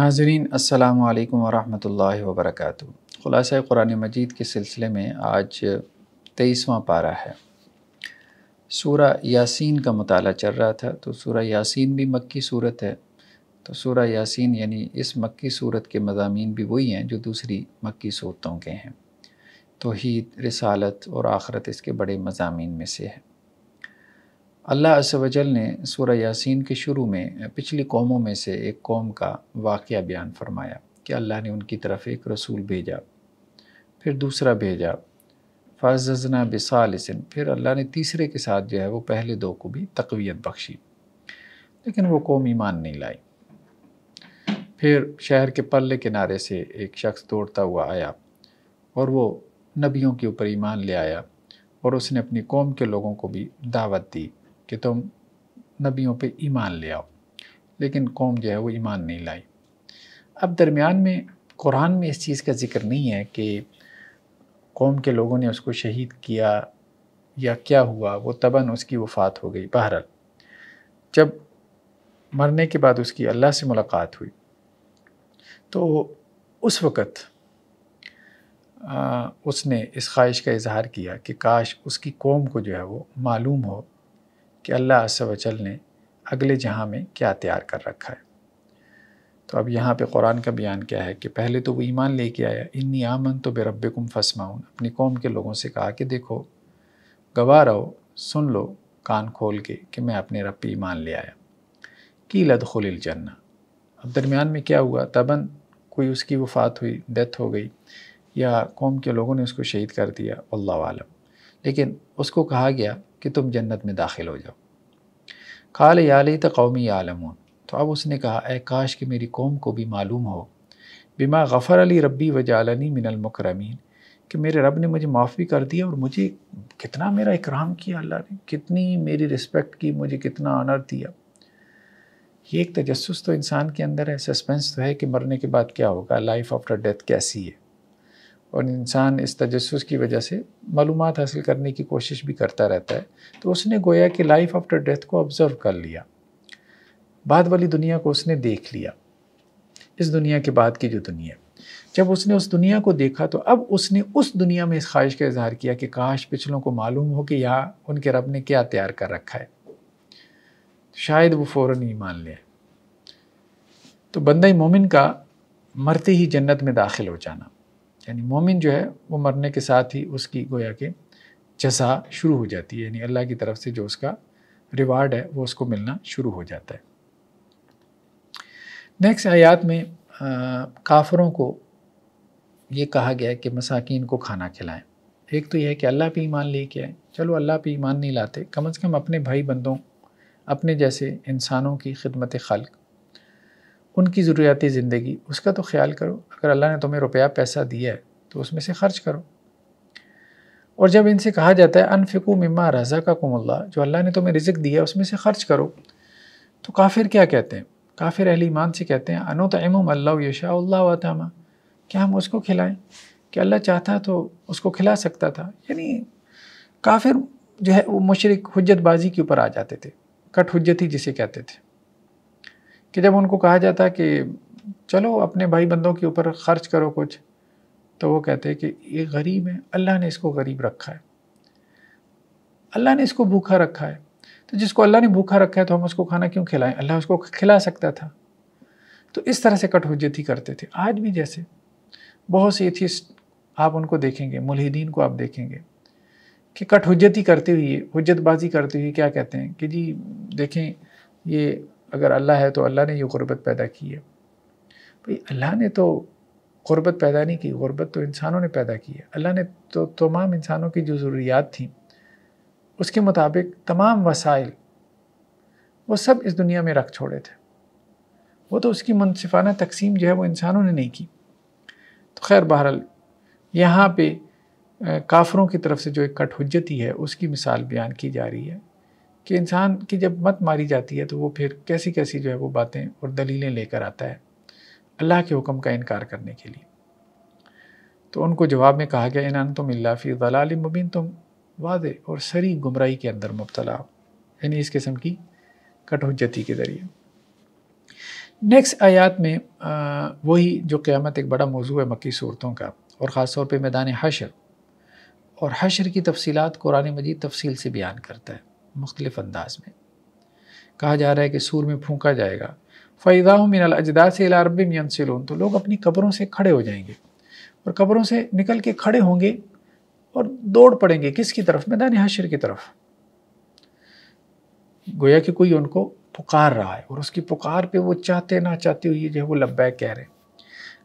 ناظرین السلام علیکم ورحمۃ اللہ وبرکاتہ۔ خلاصہ قرآن مجید کے سلسلے میں آج 23واں پارہ ہے۔ سورہ یاسین کا مطالعہ چل رہا تھا، تو سورہ یاسین بھی مکی صورت ہے، تو سورہ یاسین یعنی اس مکی صورت کے مضامین بھی وہی ہیں جو دوسری مکی صورتوں کے ہیں۔ توحید، رسالت اور آخرت اس کے بڑے مضامین میں سے ہے۔ اللہ عز و جل نے سورہ یاسین کے شروع میں پچھلی قوموں میں سے ایک قوم کا واقعہ بیان فرمایا کہ اللہ نے ان کی طرف ایک رسول بھیجا، پھر دوسرا بھیجا، فعززنا بثالث، پھر اللہ نے تیسرے کے ساتھ جو ہے وہ پہلے دو کو بھی تقویت بخشی، لیکن وہ قوم ایمان نہیں لائی۔ پھر شہر کے پرلے کنارے سے ایک شخص دوڑتا ہوا آیا اور وہ نبیوں کے اوپر ایمان لے آیا، اور اس نے اپنی قوم کے لوگوں کو بھی دعوت دی کہ تم نبیوں پہ ایمان لے آؤ، لیکن قوم جو ہے وہ ایمان نہیں لائی۔ اب درمیان میں قرآن میں اس چیز کا ذکر نہیں ہے کہ قوم کے لوگوں نے اس کو شہید کیا یا کیا ہوا، وہ تباً اس کی وفات ہو گئی۔ بہرحال جب مرنے کے بعد اس کی اللہ سے ملاقات ہوئی تو اس وقت اس نے اس خواہش کا اظہار کیا کہ کاش اس کی قوم کو جو ہے وہ معلوم ہو کہ اللہ عز و جل نے اگلے جہاں میں کیا تیار کر رکھا ہے۔ تو اب یہاں پہ قرآن کا بیان کیا ہے کہ پہلے تو وہ ایمان لے کے آیا، انی آمنت بربکم فاسمعون، اپنی قوم کے لوگوں سے کہا کہ دیکھو، گواہ رہو، سن لو کان کھول کے کہ میں اپنے رب پہ ایمان لے آیا۔ قیل ادخل الجنہ، اب درمیان میں کیا ہوا، تباً کوئی اس کی وفات ہوئی، ڈیتھ ہو گئی، یا قوم کے لوگوں نے اس کو شہید کر دیا، واللہ عالم، لیکن اس کو کہا گیا کہ تم جنت میں داخل ہو جاؤ۔ قال یا لیت قومی یعلمون، تو اب اس نے کہا اے کاش کہ میری قوم کو بھی معلوم ہو، بما غفر لی ربی وجعلنی من المکرمین، کہ میرے رب نے مجھے معاف بھی کر دیا اور مجھے کتنا میرا اکرام کیا، اللہ نے کتنی میری رسپیکٹ کی، مجھے کتنا آنر دیا۔ یہ ایک تجسس تو انسان کے اندر ہے، سسپینس تو ہے کہ مرنے کے بعد کیا ہوگا، لائف آفٹر ڈیتھ کیسی ہے، اور انسان اس تجسس کی وجہ سے معلومات حاصل کرنے کی کوشش بھی کرتا رہتا ہے۔ تو اس نے گویا کہ لائف آفٹر ڈیتھ کو آبزرو کر لیا، بعد والی دنیا کو اس نے دیکھ لیا، اس دنیا کے بعد کی جو دنیا۔ جب اس نے اس دنیا کو دیکھا تو اب اس نے اس دنیا میں اس خواہش کا اظہار کیا کہ کاش پچھلوں کو معلوم ہو کہ یہاں ان کے رب نے کیا تیار کر رکھا ہے، شاید وہ فوراً ایمان لے۔ تو بندہ مومن کا مرتے ہی جنت میں داخل ہو جانا، یعنی مومن جو ہے وہ مرنے کے ساتھ ہی اس کی گویا کہ جزا شروع ہو جاتی ہے، یعنی اللہ کی طرف سے جو اس کا ریوارڈ ہے وہ اس کو ملنا شروع ہو جاتا ہے۔ نیکسٹ آیات میں کافروں کو یہ کہا گیا ہے کہ مساکین کو کھانا کھلائیں۔ ایک تو یہ ہے کہ اللہ پہ ایمان لے کے آئیں، چلو اللہ پہ ایمان نہیں لاتے، کم از کم اپنے بھائی بندوں، اپنے جیسے انسانوں کی خدمت خلق، ان کی ضروریات زندگی، اس کا تو خیال کرو۔ اگر اللہ نے تمہیں روپیہ پیسہ دیا ہے تو اس میں سے خرچ کرو۔ اور جب ان سے کہا جاتا ہے انفقوا مما رزقکم اللہ، جو اللہ نے تمہیں رزق دیا ہے اس میں سے خرچ کرو، تو کافر کیا کہتے ہیں؟ کافر اہل ایمان سے کہتے ہیں انطعم من لو یشاء اللہ واطعمہ، کیا ہم اس کو کھلائیں کہ اللہ چاہتا تو اس کو کھلا سکتا تھا۔ یعنی کافر جو ہے وہ مشرک حجت بازی کے اوپر آ جاتے تھے، کٹ حجتی جسے کہتے تھے، کہ جب ان کو کہا جاتا کہ چلو اپنے بھائی بندوں کے اوپر خرچ کرو کچھ، تو وہ کہتے ہیں کہ یہ غریب ہے، اللہ نے اس کو غریب رکھا ہے، اللہ نے اس کو بھوکا رکھا ہے، تو جس کو اللہ نے بھوکا رکھا ہے تو ہم اس کو کھانا کیوں کھلائیں، اللہ اس کو کھلا سکتا تھا۔ تو اس طرح سے کٹ حجتی کرتے تھے۔ آج بھی جیسے بہت سے ایتھیسٹ آپ ان کو دیکھیں گے، ملحدین کو آپ دیکھیں گے کہ کٹ حجتی کرتے ہوئے، حجت بازی کرتے ہوئے کیا کہتے ہیں کہ جی دیکھیں یہ اگر اللہ ہے تو اللہ نے یہ غربت پیدا کی ہے۔ بھئی اللہ نے تو غربت پیدا نہیں کی، غربت تو انسانوں نے پیدا کی ہے۔ اللہ نے تو تمام انسانوں کی جو ضروریات تھیں اس کے مطابق تمام وسائل وہ سب اس دنیا میں رکھ چھوڑے تھے، وہ تو اس کی منصفانہ تقسیم جو ہے وہ انسانوں نے نہیں کی۔ تو خیر بہرحال یہاں پہ کافروں کی طرف سے جو ایک کٹ حجتی ہے اس کی مثال بیان کی جا رہی ہے کہ انسان کی جب مت ماری جاتی ہے تو وہ پھر کیسی کیسی جو ہے وہ باتیں اور دلیلیں لے کر آتا ہے اللہ کے حکم کا انکار کرنے کے لیے۔ تو ان کو جواب میں کہا گیا ان انتم الا فی ضلال مبین، تم واضح اور صریح گمراہی کے اندر مبتلا ہو، یعنی اس قسم کی کٹ حجتی کے ذریعے۔ نیکسٹ آیات میں وہی جو قیامت ایک بڑا موضوع ہے مکی صورتوں کا، اور خاص طور پہ میدان حشر، اور حشر کی تفصیلات قرآن مجید تفصیل سے بیان کرتا ہے مختلف انداز میں۔ کہا جا رہا ہے کہ سور میں پھونکا جائے گا، فَإِذَا هُم مِنَ الْأَجْدَاثِ إِلَىٰ رَبِّهِمْ يَنْسِلُونَ، تو لوگ اپنی قبروں سے کھڑے ہو جائیں گے، اور قبروں سے نکل کے کھڑے ہوں گے اور دوڑ پڑیں گے کس کی طرف؟ میدان حشر کی طرف۔ گویا کہ کوئی ان کو پکار رہا ہے، اور اس کی پکار پہ وہ چاہتے نہ چاہتے ہوئے جو ہے وہ لبیک کہہ رہے ہیں۔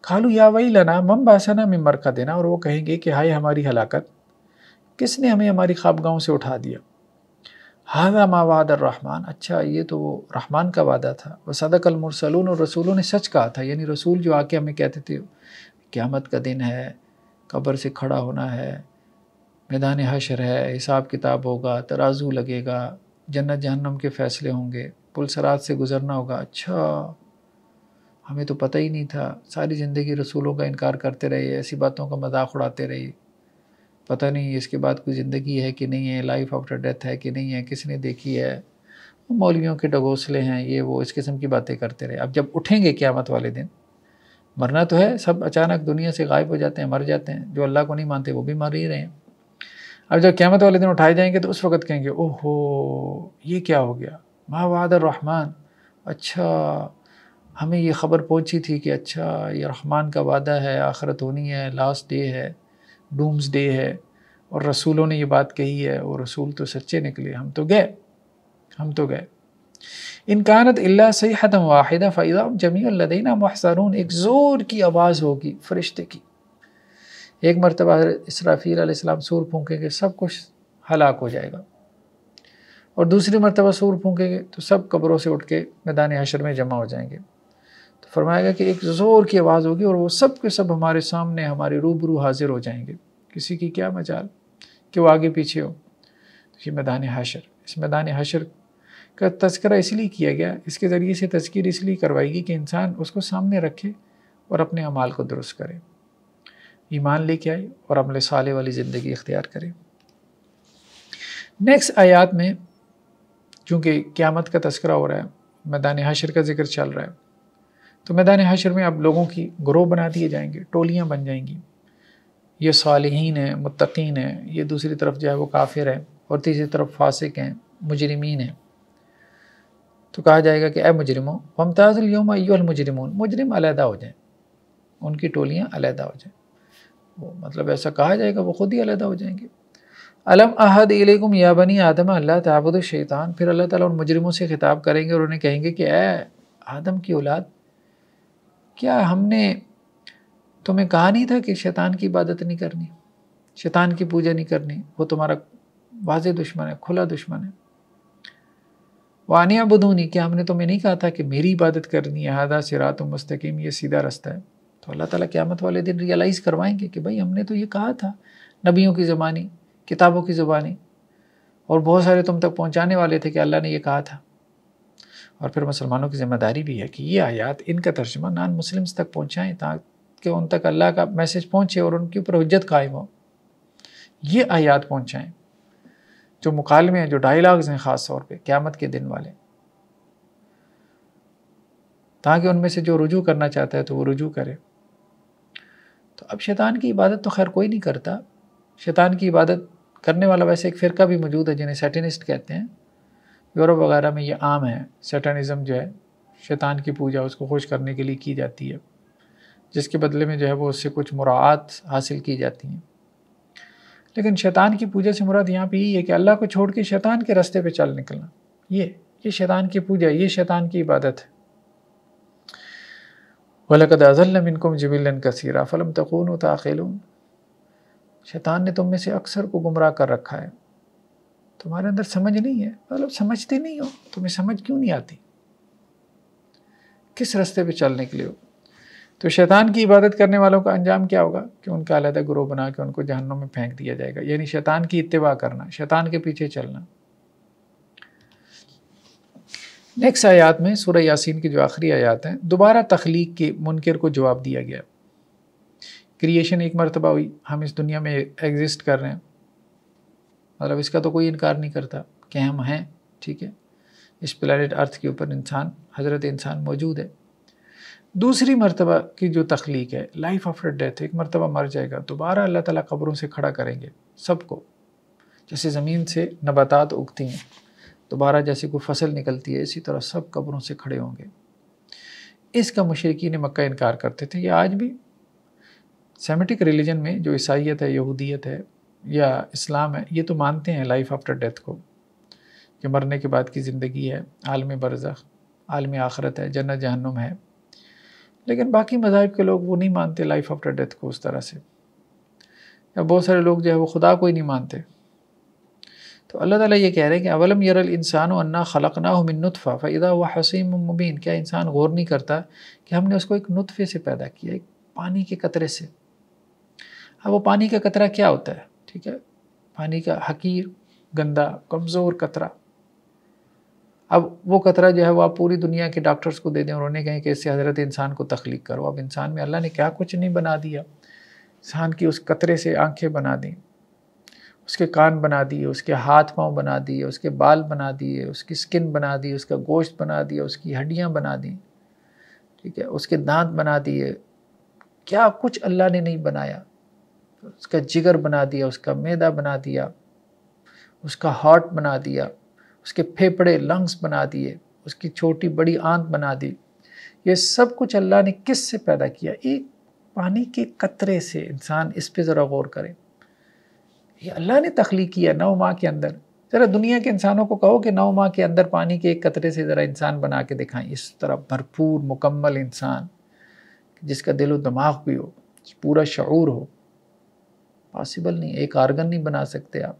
قالوا یا ویلنا من بعثنا من مرقدنا، اور وہ کہیں گے کہ ہائے ہماری ہلاکت، کس نے ہمیں ہماری خوابگاہوں سے اٹھا دیا۔ ھذا ما وعد الرحمن، اچھا یہ تو وہ رحمان کا وعدہ تھا، وصدق المرسلون، اور رسولوں نے سچ کہا تھا، یعنی رسول جو آ کے ہمیں کہتے تھے قیامت کا دن ہے، قبر سے کھڑا ہونا ہے، میدان حشر ہے، حساب کتاب ہوگا، ترازو لگے گا، جنت جہنم کے فیصلے ہوں گے، پل صراط سے گزرنا ہوگا۔ اچھا ہمیں تو پتہ ہی نہیں تھا، ساری زندگی رسولوں کا انکار کرتے رہے، ایسی باتوں کا مذاق اڑاتے رہے، پتہ نہیں اس کے بعد کوئی زندگی ہے کہ نہیں ہے، لائف آفٹر ڈیتھ ہے کہ نہیں ہے، کس نے دیکھی ہے، مولویوں کے ڈگوسلے ہیں، یہ وہ اس قسم کی باتیں کرتے رہے۔ اب جب اٹھیں گے قیامت والے دن، مرنا تو ہے، سب اچانک دنیا سے غائب ہو جاتے ہیں، مر جاتے ہیں، جو اللہ کو نہیں مانتے وہ بھی مر ہی رہے ہیں۔ اب جب قیامت والے دن اٹھائے جائیں گے تو اس وقت کہیں گے اوہو یہ کیا ہو گیا، ما وعد الرحمن، اچھا ہمیں یہ خبر پہنچی تھی کہ اچھا یہ رحمان کا وعدہ ہے، آخرت ہونی ہے، لاسٹ ڈے ہے، ڈومز ڈے ہے، اور رسولوں نے یہ بات کہی ہے، اور رسول تو سچے نکلے، ہم تو گئے۔ ان کانت الا صیحۃ واحدہ فاذا هم جمیع لدینا محضرون، ایک زور کی آواز ہوگی فرشتے کی، ایک مرتبہ اسرافیل علیہ السلام سور پھونکیں گے، سب کچھ ہلاک ہو جائے گا، اور دوسری مرتبہ سور پھونکیں گے تو سب قبروں سے اٹھ کے میدان حشر میں جمع ہو جائیں گے۔ تو فرمایا گا کہ ایک زور کی آواز ہوگی اور وہ سب کے سب ہمارے سامنے ہمارے روبرو حاضر ہو جائیں گے، کسی کی کیا مجال کہ وہ آگے پیچھے ہو۔ یہ میدان حشر، اس میدان حشر کا تذکرہ اس لیے کیا گیا، اس کے ذریعے سے تذکیر اس لیے کروائی گی کہ انسان اس کو سامنے رکھے اور اپنے اعمال کو درست کرے، ایمان لے کے آئے اور عمل صالح والی زندگی اختیار کرے۔ نیکسٹ آیات میں چونکہ قیامت کا تذکرہ ہو رہا ہے، میدان حشر کا ذکر چل رہا ہے، تو میدان حشر میں اب لوگوں کی گروہ بنا دیے جائیں گے، ٹولیاں بن جائیں گی، یہ صالحین ہیں، متقین ہیں، یہ دوسری طرف جو ہے وہ کافر ہیں، اور تیسری طرف فاسق ہیں، مجرمین ہیں۔ تو کہا جائے گا کہ اے مجرموں، وامتاز اليوم ایھا المجرمون، مجرم علیحدہ ہو جائیں، ان کی ٹولیاں علیحدہ ہو جائیں، وہ مطلب ایسا کہا جائے گا وہ خود ہی علیحدہ ہو جائیں گے۔ الم احد الیکم یا بنی آدم اللہ تعبدوا الشیطان، پھر اللہ تعالیٰ ان مجرموں سے خطاب کریں گے اور انہیں کہیں گے کہ اے آدم کی اولاد، کیا ہم نے تمہیں کہا نہیں تھا کہ شیطان کی عبادت نہیں کرنی، شیطان کی پوجا نہیں کرنی، وہ تمہارا واضح دشمن ہے، کھلا دشمن ہے۔ وَأَنِ اعْبُدُونِی، کیا ہم نے تمہیں نہیں کہا تھا کہ میری عبادت کرنی ہے، ھذا صراط مستقیم، یہ سیدھا رستہ ہے۔ تو اللہ تعالیٰ قیامت والے دن ریئلائز کروائیں گے کہ بھائی ہم نے تو یہ کہا تھا نبیوں کی زبانی، کتابوں کی زبانی، اور بہت سارے تم تک پہنچانے والے تھے کہ اللہ نے یہ کہا تھا۔ اور پھر مسلمانوں کی ذمہ داری بھی ہے کہ یہ آیات ان کا ترجمہ نان مسلمز تک پہنچائیں تاکہ ان تک اللہ کا میسج پہنچے اور ان کے اوپر حجت قائم ہو۔ یہ آیات پہنچائیں جو مکالمے ہیں، جو ڈائیلاگز ہیں، خاص طور پہ قیامت کے دن والے، تاکہ ان میں سے جو رجوع کرنا چاہتا ہے تو وہ رجوع کرے۔ تو اب شیطان کی عبادت تو خیر کوئی نہیں کرتا، شیطان کی عبادت کرنے والا ویسے ایک فرقہ بھی موجود ہے جنہیں سیٹنسٹ کہتے ہیں، یورپ وغیرہ میں یہ عام ہے، سیٹنزم جو ہے شیطان کی پوجا اس کو خوش کرنے کے لیے کی جاتی ہے، جس کے بدلے میں جو ہے وہ اس سے کچھ مراعات حاصل کی جاتی ہیں۔ لیکن شیطان کی پوجا سے مراد یہاں پہ یہی ہے کہ اللہ کو چھوڑ کے شیطان کے راستے پہ چل نکلنا، یہ شیطان کی پوجا، یہ شیطان کی عبادت ہے۔ وَلَقَدْ أَضَلَّ مِنْكُمْ جِبِلًّا كَثِيرًا فَلَمْ تَكُونُوا تَعْقِلُونَ، شیطان نے تم میں سے اکثر کو گمراہ کر رکھا ہے، تمہارے اندر سمجھ نہیں ہے، مطلب سمجھتے نہیں ہو، تمہیں سمجھ کیوں نہیں آتی، کس راستے پہ چلنے کے لیے ہو۔ تو شیطان کی عبادت کرنے والوں کا انجام کیا ہوگا کہ ان کا علیحدہ گروہ بنا کے ان کو جہنم میں پھینک دیا جائے گا، یعنی شیطان کی اتباع کرنا، شیطان کے پیچھے چلنا۔ نیکسٹ آیات میں سورہ یاسین کی جو آخری آیات ہیں، دوبارہ تخلیق کے منکر کو جواب دیا گیا۔ کریشن ایک مرتبہ ہوئی، ہم اس دنیا میں ایگزسٹ کر رہے ہیں، مطلب اس کا تو کوئی انکار نہیں کرتا کہ ہم ہیں، ٹھیک ہے، اس پلانٹ ارتھ کے اوپر انسان، حضرت انسان موجود ہے، دوسری مرتبہ کی جو تخلیق ہے لائف آفٹر ڈیتھ، ایک مرتبہ مر جائے گا، دوبارہ اللہ تعالیٰ قبروں سے کھڑا کریں گے سب کو، جیسے زمین سے نباتات اگتی ہیں، دوبارہ جیسے کوئی فصل نکلتی ہے، اسی طرح سب قبروں سے کھڑے ہوں گے۔ اس کا مشرکین مکہ انکار کرتے تھے۔ یہ آج بھی سیمیٹک ریلیجن میں جو عیسائیت ہے، یہودیت ہے یا اسلام ہے، یہ تو مانتے ہیں لائف آفٹر ڈیتھ کو، کہ مرنے کے بعد کی زندگی ہے، عالم برزخ، عالم آخرت ہے، جنت جہنم ہے، لیکن باقی مذاہب کے لوگ وہ نہیں مانتے لائف آفٹر ڈیتھ کو اس طرح سے، یا بہت سارے لوگ جو ہے وہ خدا کو ہی نہیں مانتے۔ تو اللہ تعالیٰ یہ کہہ رہے ہیں کہ اولم یر الانسان انا خلقناہ من نطفہ فاذا هو حسیم مبین، کیا انسان غور نہیں کرتا کہ ہم نے اس کو ایک نطفے سے پیدا کیا، ایک پانی کے قطرے سے۔ اب وہ پانی کا قطرہ کیا ہوتا ہے؟ ٹھیک ہے، پانی کا حقیر، گندا، کمزور قطرہ۔ اب وہ قطرہ جو ہے وہ آپ پوری دنیا کے ڈاکٹرز کو دے دیں اور انہیں کہیں کہ اس سے حضرت انسان کو تخلیق کرو۔ اب انسان میں اللہ نے کیا کچھ نہیں بنا دیا، انسان کی اس قطرے سے آنکھیں بنا دیں، اس کے کان بنا دیے، اس کے ہاتھ پاؤں بنا دیے، اس کے بال بنا دیے، اس کی سکن بنا دی، اس کا گوشت بنا دیا، اس کی ہڈیاں بنا دیں، ٹھیک ہے، اس کے دانت بنا دیے، کیا کچھ اللہ نے نہیں بنایا۔ اس کا جگر بنا دیا، اس کا معدہ بنا دیا، اس کا ہارٹ بنا دیا، اس کے پھیپھڑے لنگس بنا دیے، اس کی چھوٹی بڑی آنت بنا دی۔ یہ سب کچھ اللہ نے کس سے پیدا کیا؟ ایک پانی کے قطرے سے۔ انسان اس پہ ذرا غور کرے، یہ اللہ نے تخلیق کیا 9 ماہ کے اندر۔ ذرا دنیا کے انسانوں کو کہو کہ 9 ماہ کے اندر پانی کے ایک قطرے سے ذرا انسان بنا کے دکھائیں، اس طرح بھرپور مکمل انسان جس کا دل و دماغ بھی ہو، پورا شعور ہو، پاسبل نہیں، ایک آرگن نہیں بنا سکتے آپ۔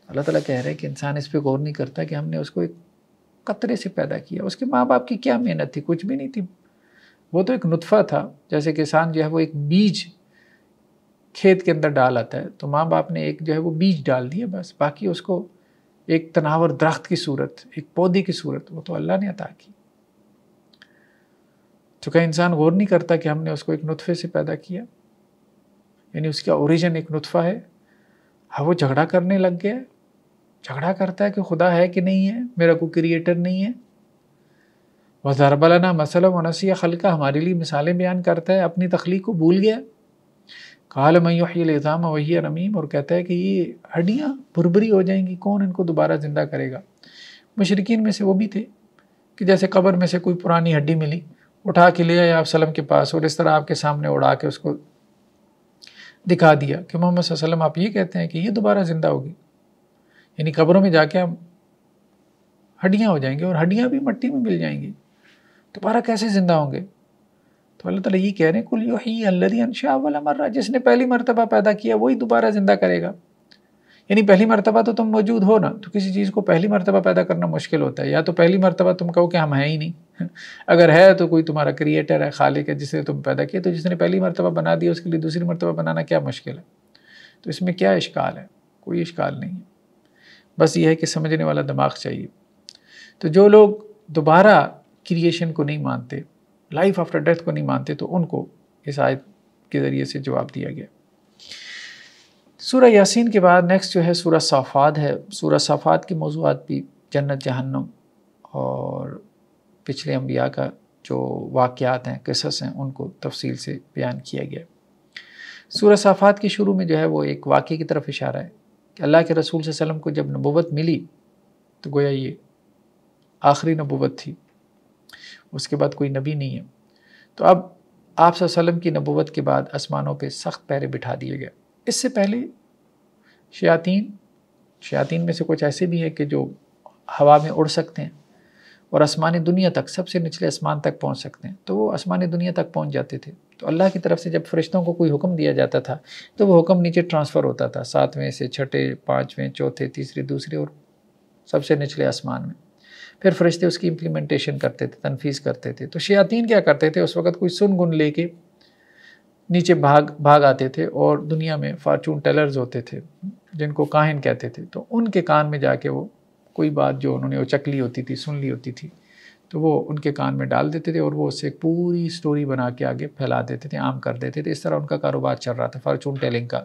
اللہ تعالیٰ کہہ رہے ہیں کہ انسان اس پہ غور نہیں کرتا کہ ہم نے اس کو ایک قطرے سے پیدا کیا۔ اس کے ماں باپ کی کیا محنت تھی؟ کچھ بھی نہیں تھی، وہ تو ایک نطفہ تھا۔ جیسے کسان جو ہے وہ ایک بیج کھیت کے اندر ڈال آتا ہے، تو ماں باپ نے ایک جو ہے وہ بیج ڈال دیا بس، باقی اس کو ایک تناور درخت کی صورت، ایک پودے کی صورت وہ تو اللہ نے عطا کی۔ تو کیا انسان غور نہیں کرتا کہ ہم نے اس کو ایک نطفے سے پیدا کیا، یعنی اس کا اوریجن ایک نطفہ ہے۔ ہاں وہ جھگڑا کرنے لگ گیا، جھگڑا کرتا ہے کہ خدا ہے کہ نہیں ہے، میرا کوئی کریٹر نہیں ہے۔ وَضَرَبَ لَنَا مَثَلًا وَنَسِيَ خَلْقَهُ، ہمارے لیے مثالیں بیان کرتا ہے، اپنی تخلیق کو بھول گیا۔ قَالَ مَن يُحْيِي الْعِظَامَ وَهِيَ رَمِيمٌ، اور کہتا ہے کہ یہ ہڈیاں بھربھری ہو جائیں گی، کون ان کو دوبارہ زندہ کرے گا؟ مشرکین میں سے وہ بھی تھے کہ جیسے قبر میں سے کوئی پرانی ہڈی ملی، اٹھا کے لے آئے آپ وسلم کے پاس اور اس طرح آپ کے سامنے اڑا کے اس کو دکھا دیا کہ محمد صلی اللہ علیہ وسلم آپ یہ کہتے ہیں کہ یہ دوبارہ زندہ ہوگی، یعنی قبروں میں جا کے ہم ہڈیاں ہو جائیں گے اور ہڈیاں بھی مٹی میں مل جائیں گی، دوبارہ کیسے زندہ ہوں گے؟ تو اللہ تعالیٰ یہ کہہ رہے ہیں قُلْ يُحْيِيهَا الَّذِي أَنشَأَهَا أَوَّلَ مَرَّةٍ، جس نے پہلی مرتبہ پیدا کیا وہی دوبارہ زندہ کرے گا۔ یعنی پہلی مرتبہ تو تم موجود ہو نا، تو کسی چیز کو پہلی مرتبہ پیدا کرنا مشکل ہوتا ہے، یا تو پہلی مرتبہ تم کہو کہ ہم ہیں ہی نہیں، اگر ہے تو کوئی تمہارا کریٹر ہے، خالق ہے جس نے تم پیدا کیا، تو جس نے پہلی مرتبہ بنا دیا اس کے لیے دوسری مرتبہ بنانا کیا مشکل ہے؟ تو اس میں کیا اشکال ہے؟ کوئی اشکال نہیں ہے، بس یہ ہے کہ سمجھنے والا دماغ چاہیے۔ تو جو لوگ دوبارہ کریشن کو نہیں مانتے، لائف آفٹر ڈیتھ کو نہیں مانتے، تو ان کو اس آیت کے ذریعے سے جواب دیا گیا۔ سورہ یاسین کے بعد نیکسٹ جو ہے سورہ صافات ہے۔ سورہ صافات کے موضوعات بھی جنت جہنم اور پچھلے انبیاء کا جو واقعات ہیں، قصص ہیں، ان کو تفصیل سے بیان کیا گیا۔ سورہ صافات کے شروع میں جو ہے وہ ایک واقعے کی طرف اشارہ ہے کہ اللہ کے رسول صلی اللہ علیہ وسلم کو جب نبوت ملی تو گویا یہ آخری نبوت تھی، اس کے بعد کوئی نبی نہیں ہے۔ تو اب آپ صلی اللہ علیہ وسلم کی نبوت کے بعد آسمانوں پہ سخت پہرے بٹھا دیے گئے۔ اس سے پہلے شیاطین میں سے کچھ ایسے بھی ہیں کہ جو ہوا میں اڑ سکتے ہیں اور آسمانی دنیا تک، سب سے نچلے آسمان تک پہنچ سکتے ہیں، تو وہ آسمانی دنیا تک پہنچ جاتے تھے۔ تو اللہ کی طرف سے جب فرشتوں کو کوئی حکم دیا جاتا تھا تو وہ حکم نیچے ٹرانسفر ہوتا تھا، 7ویں سے 6، 5ویں، 4، تیسرے، دوسرے اور سب سے نچلے آسمان میں۔ پھر فرشتے اس کی امپلیمنٹیشن کرتے تھے، تنفیذ کرتے تھے۔ تو شیاطین کیا کرتے تھے؟ اس وقت کوئی سن گن لے کے نیچے بھاگ آتے تھے، اور دنیا میں فارچون ٹیلرز ہوتے تھے جن کو کاہن کہتے تھے، تو ان کے کان میں جا کے وہ کوئی بات جو انہوں نے اوچک لی ہوتی تھی، سن لی ہوتی تھی، تو وہ ان کے کان میں ڈال دیتے تھے اور وہ اس سے ایک پوری سٹوری بنا کے آگے پھیلا دیتے تھے، عام کر دیتے تھے۔ اس طرح ان کا کاروبار چل رہا تھا، فارچون ٹیلنگ کا۔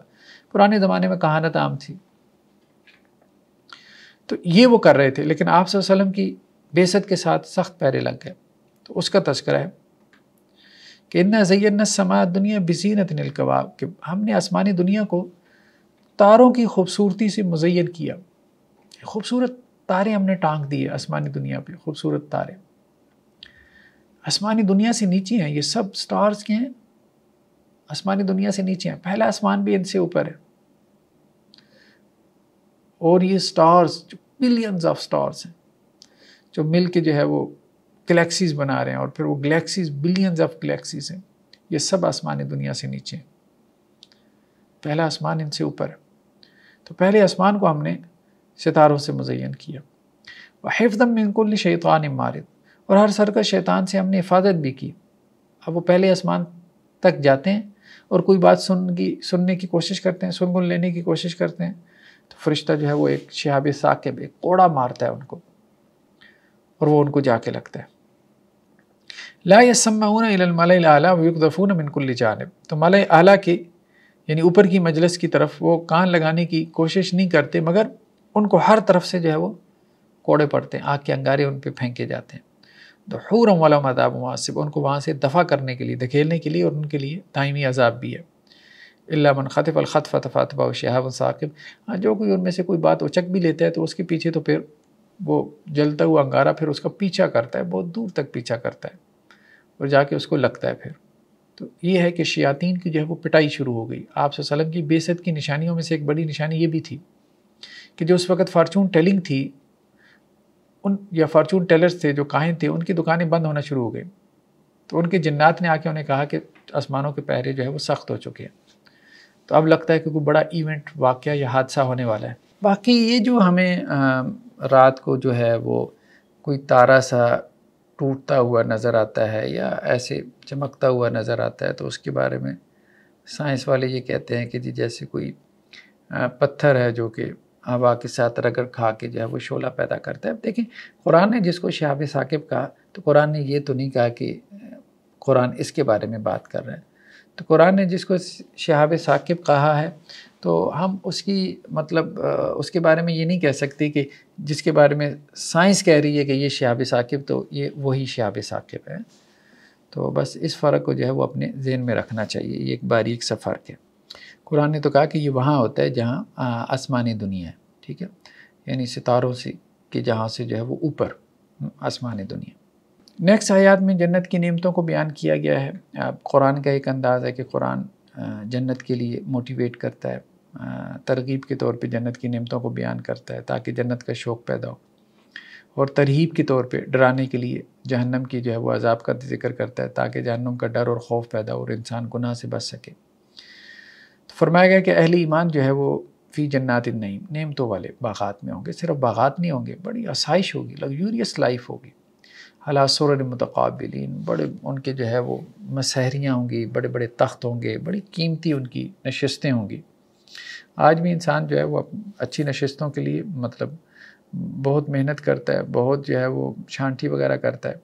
پرانے زمانے میں کہانت عام تھی، تو یہ وہ کر رہے تھے۔ لیکن آپ صلی اللہ علیہ وسلم کی بعثت کے ساتھ سخت پہرے لگ گئے، تو اس کا تذکرہ ہے کہ اِنَّا زَيَّنَّا السَّمَاءَ الدُّنْيَا بِزِينَةٍ الْكَوَاكِبِ، کہ ہم نے آسمانی دنیا کو تاروں کی خوبصورتی سے مزین کیا. خوبصورت تارے ہم نے ٹانک دیے آسمانی دنیا پہ، خوبصورت تارے آسمانی دنیا سے نیچے ہیں. یہ سب سٹارز کے ہیں، آسمانی دنیا سے نیچے ہیں. پہلا آسمان بھی ان سے اوپر ہے. اور یہ سٹارز جو بلینز آف سٹارز ہیں، جو مل کے جو ہے وہ گلیکسیز بنا رہے ہیں، اور پھر وہ گلیکسیز بلینز آف گلیکسیز ہیں، یہ سب آسمانی دنیا سے نیچے ہیں. پہلا آسمان ان سے اوپر ہے. تو پہلے آسمان کو ہم نے ستاروں سے مزین کیا. وَحِفْظًا مِّن كُلِّ شَيْطَانٍ مَارِدٍ، اور ہر سرکش شیطان سے ہم نے حفاظت بھی کی. اب وہ پہلے آسمان تک جاتے ہیں اور کوئی بات سننے کی کوشش کرتے ہیں، سن لینے کی کوشش کرتے ہیں، تو فرشتہ جو ہے وہ ایک شہاب ثاقب، ایک کوڑا مارتا ہے ان کو، اور وہ ان کو جا کے لگتا ہے. لا يسمعون الى الملأ الاعلى ويقذفون من كل جانب، تو ملأ اعلیٰ کے یعنی اوپر کی مجلس کی طرف وہ کان لگانے کی کوشش نہیں کرتے، مگر ان کو ہر طرف سے جو ہے وہ کوڑے پڑتے ہیں، آگ کے انگارے ان پہ پھینکے جاتے ہیں. دحورا ولہم عذاب مؤصب، ان کو وہاں سے دفع کرنے کے لیے، دھکیلنے کے لیے، اور ان کے لیے دائمی عذاب بھی ہے. الا من خطف الخطفۃ فاتبعہ شہاب ثاقب، جو کوئی ان میں سے کوئی بات اچک بھی لیتا ہے تو اس کے پیچھے تو پھر وہ جلتا ہوا انگارہ پھر اس کا پیچھا کرتا ہے، بہت دور تک پیچھا کرتا ہے اور جا کے اس کو لگتا ہے پھر. تو یہ ہے کہ شیاطین کی جو ہے وہ پٹائی شروع ہو گئی. آپ صلی اللہ علیہ وسلم کی بعثت کی نشانیوں میں سے ایک بڑی نشانی یہ بھی تھی کہ جو اس وقت فارچون ٹیلنگ تھی، یا فارچون ٹیلرز تھے جو کاہن تھے، ان کی دکانیں بند ہونا شروع ہو گئی. تو ان کے جنات نے آ کے انہیں کہا کہ آسمانوں کے پہرے جو ہے وہ سخت ہو چکے ہیں. تو اب لگتا ہے کہ کوئی بڑا ایونٹ، واقعہ یا حادثہ ہونے والا ہے. باقی یہ جو ہمیں رات کو جو ہے وہ کوئی تارا سا ٹوٹتا ہوا نظر آتا ہے یا ایسے چمکتا ہوا نظر آتا ہے، تو اس کے بارے میں سائنس والے یہ کہتے ہیں کہ جی جیسے کوئی پتھر ہے جو کہ ہوا کے ساتھ رگڑ کھا کے جو ہے وہ شعلہ پیدا کرتا ہے. دیکھیں قرآن نے جس کو شہاب ثاقب کہا، تو قرآن نے یہ تو نہیں کہا کہ قرآن اس کے بارے میں بات کر رہے ہیں. تو قرآن نے جس کو شہاب ثاقب کہا ہے تو ہم اس کی مطلب اس کے بارے میں یہ نہیں کہہ سکتے کہ جس کے بارے میں سائنس کہہ رہی ہے کہ یہ شہاب ثاقب، تو یہ وہی شہاب ثاقب ہے. تو بس اس فرق کو جو ہے وہ اپنے ذہن میں رکھنا چاہیے، یہ ایک باریک سا فرق ہے. قرآن نے تو کہا کہ یہ وہاں ہوتا ہے جہاں آسمانی دنیا ہے، ٹھیک ہے، یعنی ستاروں سے کہ جہاں سے جو ہے وہ اوپر آسمانی دنیا. نیکسٹ آیات میں جنت کی نعمتوں کو بیان کیا گیا ہے. قرآن کا ایک انداز ہے کہ قرآن جنت کے لیے موٹیویٹ کرتا ہے، ترغیب کے طور پہ جنت کی نعمتوں کو بیان کرتا ہے تاکہ جنت کا شوق پیدا ہو، اور ترہیب کے طور پہ ڈرانے کے لیے جہنم کی جو ہے وہ عذاب کا ذکر کرتا ہے تاکہ جہنم کا ڈر اور خوف پیدا ہو اور انسان گناہ سے بچ سکے. تو فرمایا گیا کہ اہل ایمان جو ہے وہ فی جنات النعیم، نعمتوں والے باغات میں ہوں گے. صرف باغات نہیں ہوں گے، بڑی آسائش ہوگی، لگژوریس لائف ہوگی. علی سرر متقابلین، بڑے ان کے جو ہے وہ مسہریاں ہوں گی، بڑے بڑے تخت ہوں گے، بڑی قیمتی ان کی نشستیں ہوں گی. آج بھی انسان جو ہے وہ اچھی نشستوں کے لیے مطلب بہت محنت کرتا ہے، بہت جو ہے وہ چھانٹی وغیرہ کرتا ہے.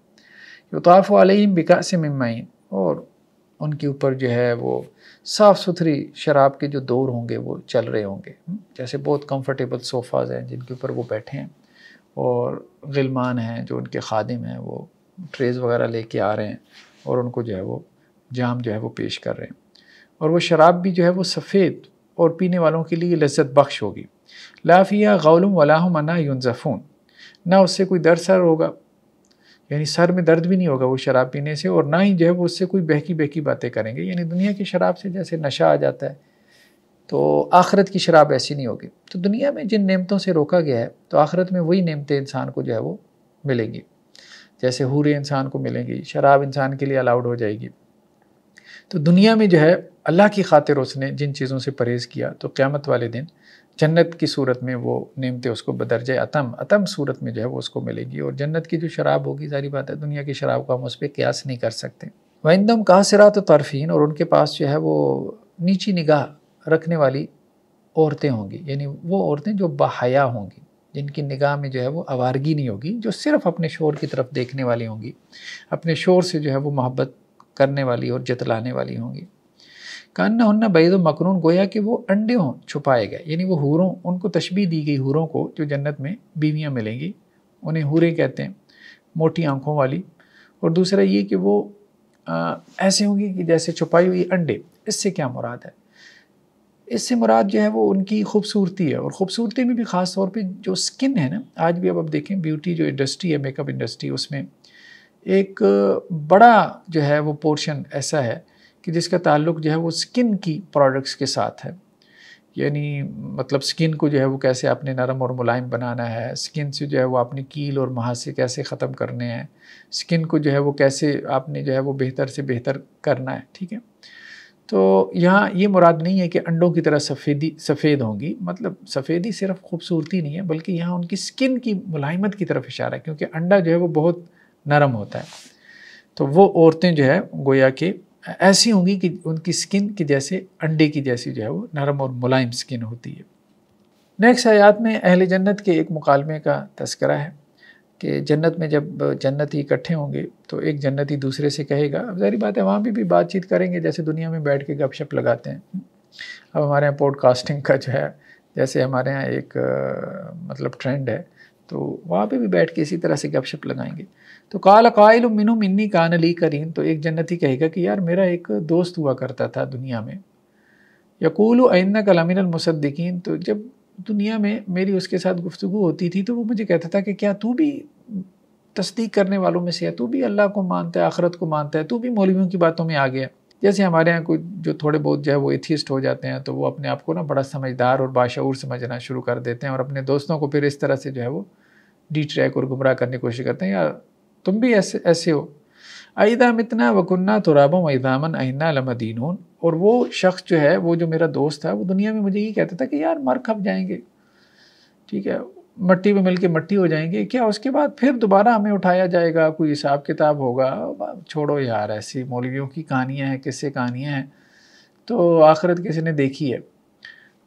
یطاف علیہم بکأس من معین، اور ان کے اوپر جو ہے وہ صاف ستھری شراب کے جو دور ہوں گے وہ چل رہے ہوں گے. جیسے بہت کمفرٹیبل صوفاز ہیں جن کے اوپر وہ بیٹھے ہیں، اور غلمان ہیں جو ان کے خادم ہیں، وہ ٹریز وغیرہ لے کے آ رہے ہیں اور ان کو جو ہے وہ جام جو ہے وہ پیش کر رہے ہیں. اور وہ شراب بھی جو ہے وہ سفید اور پینے والوں کے لیے لذت بخش ہوگی. لا فیہا غول ولا هم عنہا ینزفون، نہ اس سے کوئی درد سر ہوگا، یعنی سر میں درد بھی نہیں ہوگا وہ شراب پینے سے، اور نہ ہی جو ہے وہ اس سے کوئی بہکی بہکی باتیں کریں گے. یعنی دنیا کی شراب سے جیسے نشہ آ جاتا ہے، تو آخرت کی شراب ایسی نہیں ہوگی. تو دنیا میں جن نعمتوں سے روکا گیا ہے، تو آخرت میں وہی نعمتیں انسان کو جو ہے وہ ملیں گی. جیسے حوریں انسان کو ملیں گی، شراب انسان کے لیے الاؤڈ ہو جائے گی. تو دنیا میں جو ہے اللہ کی خاطر اس نے جن چیزوں سے پرہیز کیا، تو قیامت والے دن جنت کی صورت میں وہ نعمتیں اس کو بدرجہ اتم صورت میں جو ہے وہ اس کو ملے گی. اور جنت کی جو شراب ہوگی، ظاہری بات ہے دنیا کی شراب کو ہم اس پہ قیاس نہیں کر سکتے. وَعِندَهُمْ قَاصِرَاتُ الطَّرْفِ، اور ان کے پاس جو ہے وہ نیچی نگاہ رکھنے والی عورتیں ہوں گی، یعنی وہ عورتیں جو باحیا ہوں گی، جن کی نگاہ میں جو ہے وہ آوارگی نہیں ہوگی، جو صرف اپنے شوہر کی طرف دیکھنے والی ہوں گی، اپنے شوہر سے جو ہے وہ محبت کرنے والی اور جتلانے والی ہوں گی. کأنہن بیض مکنون، گویا کہ وہ انڈے ہوں چھپائے گئے. یعنی وہ حوروں، ان کو تشبیہ دی گئی حوروں کو جو جنت میں بیویاں ملیں گی، انہیں حوریں کہتے ہیں، موٹی آنکھوں والی. اور دوسرا یہ کہ وہ ایسے ہوں گی کہ جیسے چھپائی ہوئی انڈے. اس سے کیا مراد ہے؟ اس سے مراد جو ہے وہ ان کی خوبصورتی ہے، اور خوبصورتی میں بھی خاص طور پہ جو سکن ہے نا، آج بھی اب آپ دیکھیں بیوٹی جو انڈسٹری ہے، میک اپ انڈسٹری، اس میں ایک بڑا جو ہے وہ پورشن ایسا ہے کہ جس کا تعلق جو ہے وہ سکن کی پروڈکٹس کے ساتھ ہے. یعنی مطلب سکن کو جو ہے وہ کیسے آپ نے نرم اور ملائم بنانا ہے، سکن سے جو ہے وہ اپنی کیل اور مہاسے کیسے ختم کرنے ہیں، سکن کو جو ہے وہ کیسے آپ نے جو ہے وہ بہتر سے بہتر کرنا ہے. ٹھیک ہے، تو یہاں یہ مراد نہیں ہے کہ انڈوں کی طرح سفید ہوں گی، مطلب سفیدی صرف خوبصورتی نہیں ہے بلکہ یہاں ان کی سکن کی ملائمت کی طرف اشارہ ہے، کیونکہ انڈا جو ہے وہ بہت نرم ہوتا ہے. تو وہ عورتیں جو ہے گویا کہ ایسی ہوں گی کہ ان کی سکن کی جیسے انڈے کی جیسی جو ہے وہ نرم اور ملائم سکن ہوتی ہے. نیکسٹ آیات میں اہل جنت کے ایک مکالمے کا تذکرہ ہے کہ جنت میں جب جنتی اکٹھے ہوں گے تو ایک جنتی دوسرے سے کہے گا، اب ظاہری بات ہے وہاں بھی بات چیت کریں گے جیسے دنیا میں بیٹھ کے گپ شپ لگاتے ہیں. اب ہمارے یہاں پوڈ کاسٹنگ کا جو ہے جیسے ہمارے یہاں ایک مطلب ٹرینڈ ہے، تو وہاں پہ بھی بیٹھ کے اسی طرح سے گپ شپ لگائیں گے. تو قال قائل منہم انی کان لی قرین، تو ایک جنتی کہے گا کہ یار میرا ایک دوست ہوا کرتا تھا دنیا میں، یقول انک لمن المصدقین، تو جب دنیا میں میری اس کے ساتھ گفتگو ہوتی تھی تو وہ مجھے کہتا تھا کہ کیا تو بھی تصدیق کرنے والوں میں سے ہے، تو بھی اللہ کو مانتا ہے، آخرت کو مانتا ہے، تو بھی مولویوں کی باتوں میں آ گیا. جیسے ہمارے ہاں کوئی جو تھوڑے بہت جو ہے وہ ایتھیسٹ ہو جاتے ہیں تو وہ اپنے آپ کو نا بڑا سمجھدار اور باشعور سمجھنا شروع کر دیتے ہیں، اور اپنے دوستوں کو پھر اس طرح سے جو ہے وہ ڈی ٹریک اور گمراہ کرنے کی کوشش کرتے ہیں، یار تم بھی ایسے ہو. اَإِذَا مِتْنَا وَكُنَّا تُرَابًا وَعِظَامًا أَإِنَّا لَمَدِينُونَ، اور وہ شخص جو ہے وہ جو میرا دوست تھا وہ دنیا میں مجھے یہ کہتا تھا کہ یار مر کھپ جائیں گے، ٹھیک ہے، مٹی میں مل کے مٹی ہو جائیں گے، کیا اس کے بعد پھر دوبارہ ہمیں اٹھایا جائے گا، کوئی حساب کتاب ہوگا؟ چھوڑو یار، ایسی مولویوں کی کہانیاں ہیں، قصے کہانیاں ہیں، تو آخرت کسی نے دیکھی ہے؟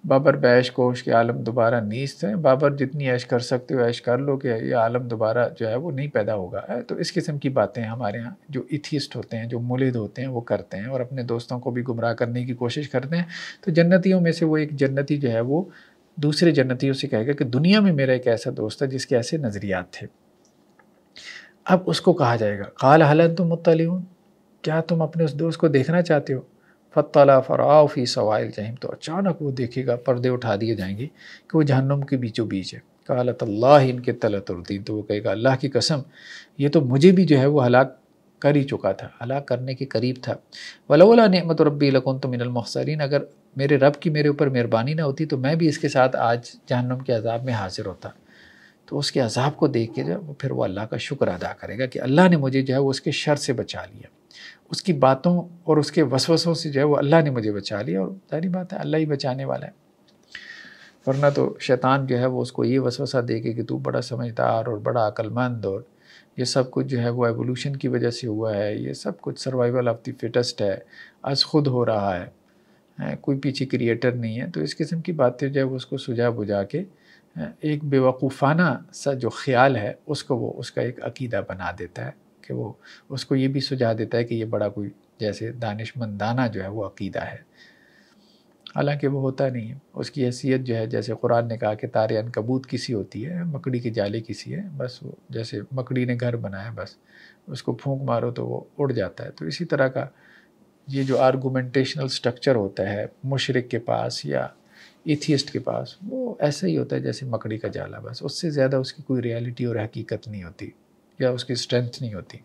بابر بیش کوش کے عالم دوبارہ نیست ہیں، بابر جتنی عیش کر سکتے ہو عیش کر لو کہ یہ عالم دوبارہ جو ہے وہ نہیں پیدا ہوگا. تو اس قسم کی باتیں ہمارے ہاں جو ایتھیسٹ ہوتے ہیں، جو ملحد ہوتے ہیں، وہ کرتے ہیں اور اپنے دوستوں کو بھی گمراہ کرنے کی کوشش کرتے ہیں. تو جنتیوں میں سے وہ ایک جنتی جو ہے وہ دوسرے جنتیوں سے کہے گا کہ دنیا میں میرا ایک ایسا دوست ہے جس کے ایسے نظریات تھے. اب اس کو کہا جائے گا قال هل انتم مطلعون، کیا تم اپنے اس دوست کو دیکھنا چاہتے ہو؟ فطلع فرآہ فی سواء الجحیم، تو اچانک وہ دیکھے گا، پردے اٹھا دیے جائیں گے کہ وہ جہنم کے بیچوں بیچ ہے. قال تاللہ ان کے تلتردین، تو وہ کہے گا اللہ کی قسم یہ تو مجھے بھی جو ہے وہ ہلاک کر ہی چکا تھا، ہلاک کرنے کے قریب تھا. ولولا نعمت ربی لکنت من المحضرین، اگر میرے رب کی میرے اوپر مہربانی نہ ہوتی تو میں بھی اس کے ساتھ آج جہنم کے عذاب میں حاضر ہوتا. تو اس کے عذاب کو دیکھ کے جو پھر وہ اللہ کا شکر ادا کرے گا کہ اللہ نے مجھے جو ہے وہ اس کے شر سے بچا لیا، اس کی باتوں اور اس کے وسوسوں سے جو ہے وہ اللہ نے مجھے بچا لیا. اور ظاہری بات ہے اللہ ہی بچانے والا ہے، ورنہ تو شیطان جو ہے وہ اس کو یہ وسوسہ دے کے کہ تو بڑا سمجھدار اور بڑا عقل مند اور یہ سب کچھ جو ہے وہ ایوولوشن کی وجہ سے ہوا ہے، یہ سب کچھ سروائیول آف دی فٹسٹ ہے، از خود ہو رہا ہے، کوئی پیچھے کریٹر نہیں ہے. تو اس قسم کی باتیں جو ہے وہ اس کو سجا بجھا کے ایک بے وقوفانہ سا جو خیال ہے اس کو وہ اس کا ایک عقیدہ بنا دیتا ہے، کہ وہ اس کو یہ بھی سجا دیتا ہے کہ یہ بڑا کوئی جیسے دانش مندانہ جو ہے وہ عقیدہ ہے، حالانکہ وہ ہوتا نہیں ہے. اس کی حیثیت جو ہے جیسے قرآن نے کہا کہ تار عنکبوت کسی ہوتی ہے، مکڑی کے جالے کسی ہے، بس وہ جیسے مکڑی نے گھر بنایا بس اس کو پھونک مارو تو وہ اڑ جاتا ہے. تو اسی طرح کا یہ جو آرگومنٹیشنل سٹرکچر ہوتا ہے مشرک کے پاس یا ایتھیسٹ کے پاس، وہ ایسا ہی ہوتا ہے جیسے مکڑی کا جالا، بس اس سے زیادہ اس کی کوئی ریالٹی اور حقیقت نہیں ہوتی یا اس کی اسٹرینتھ نہیں ہوتی.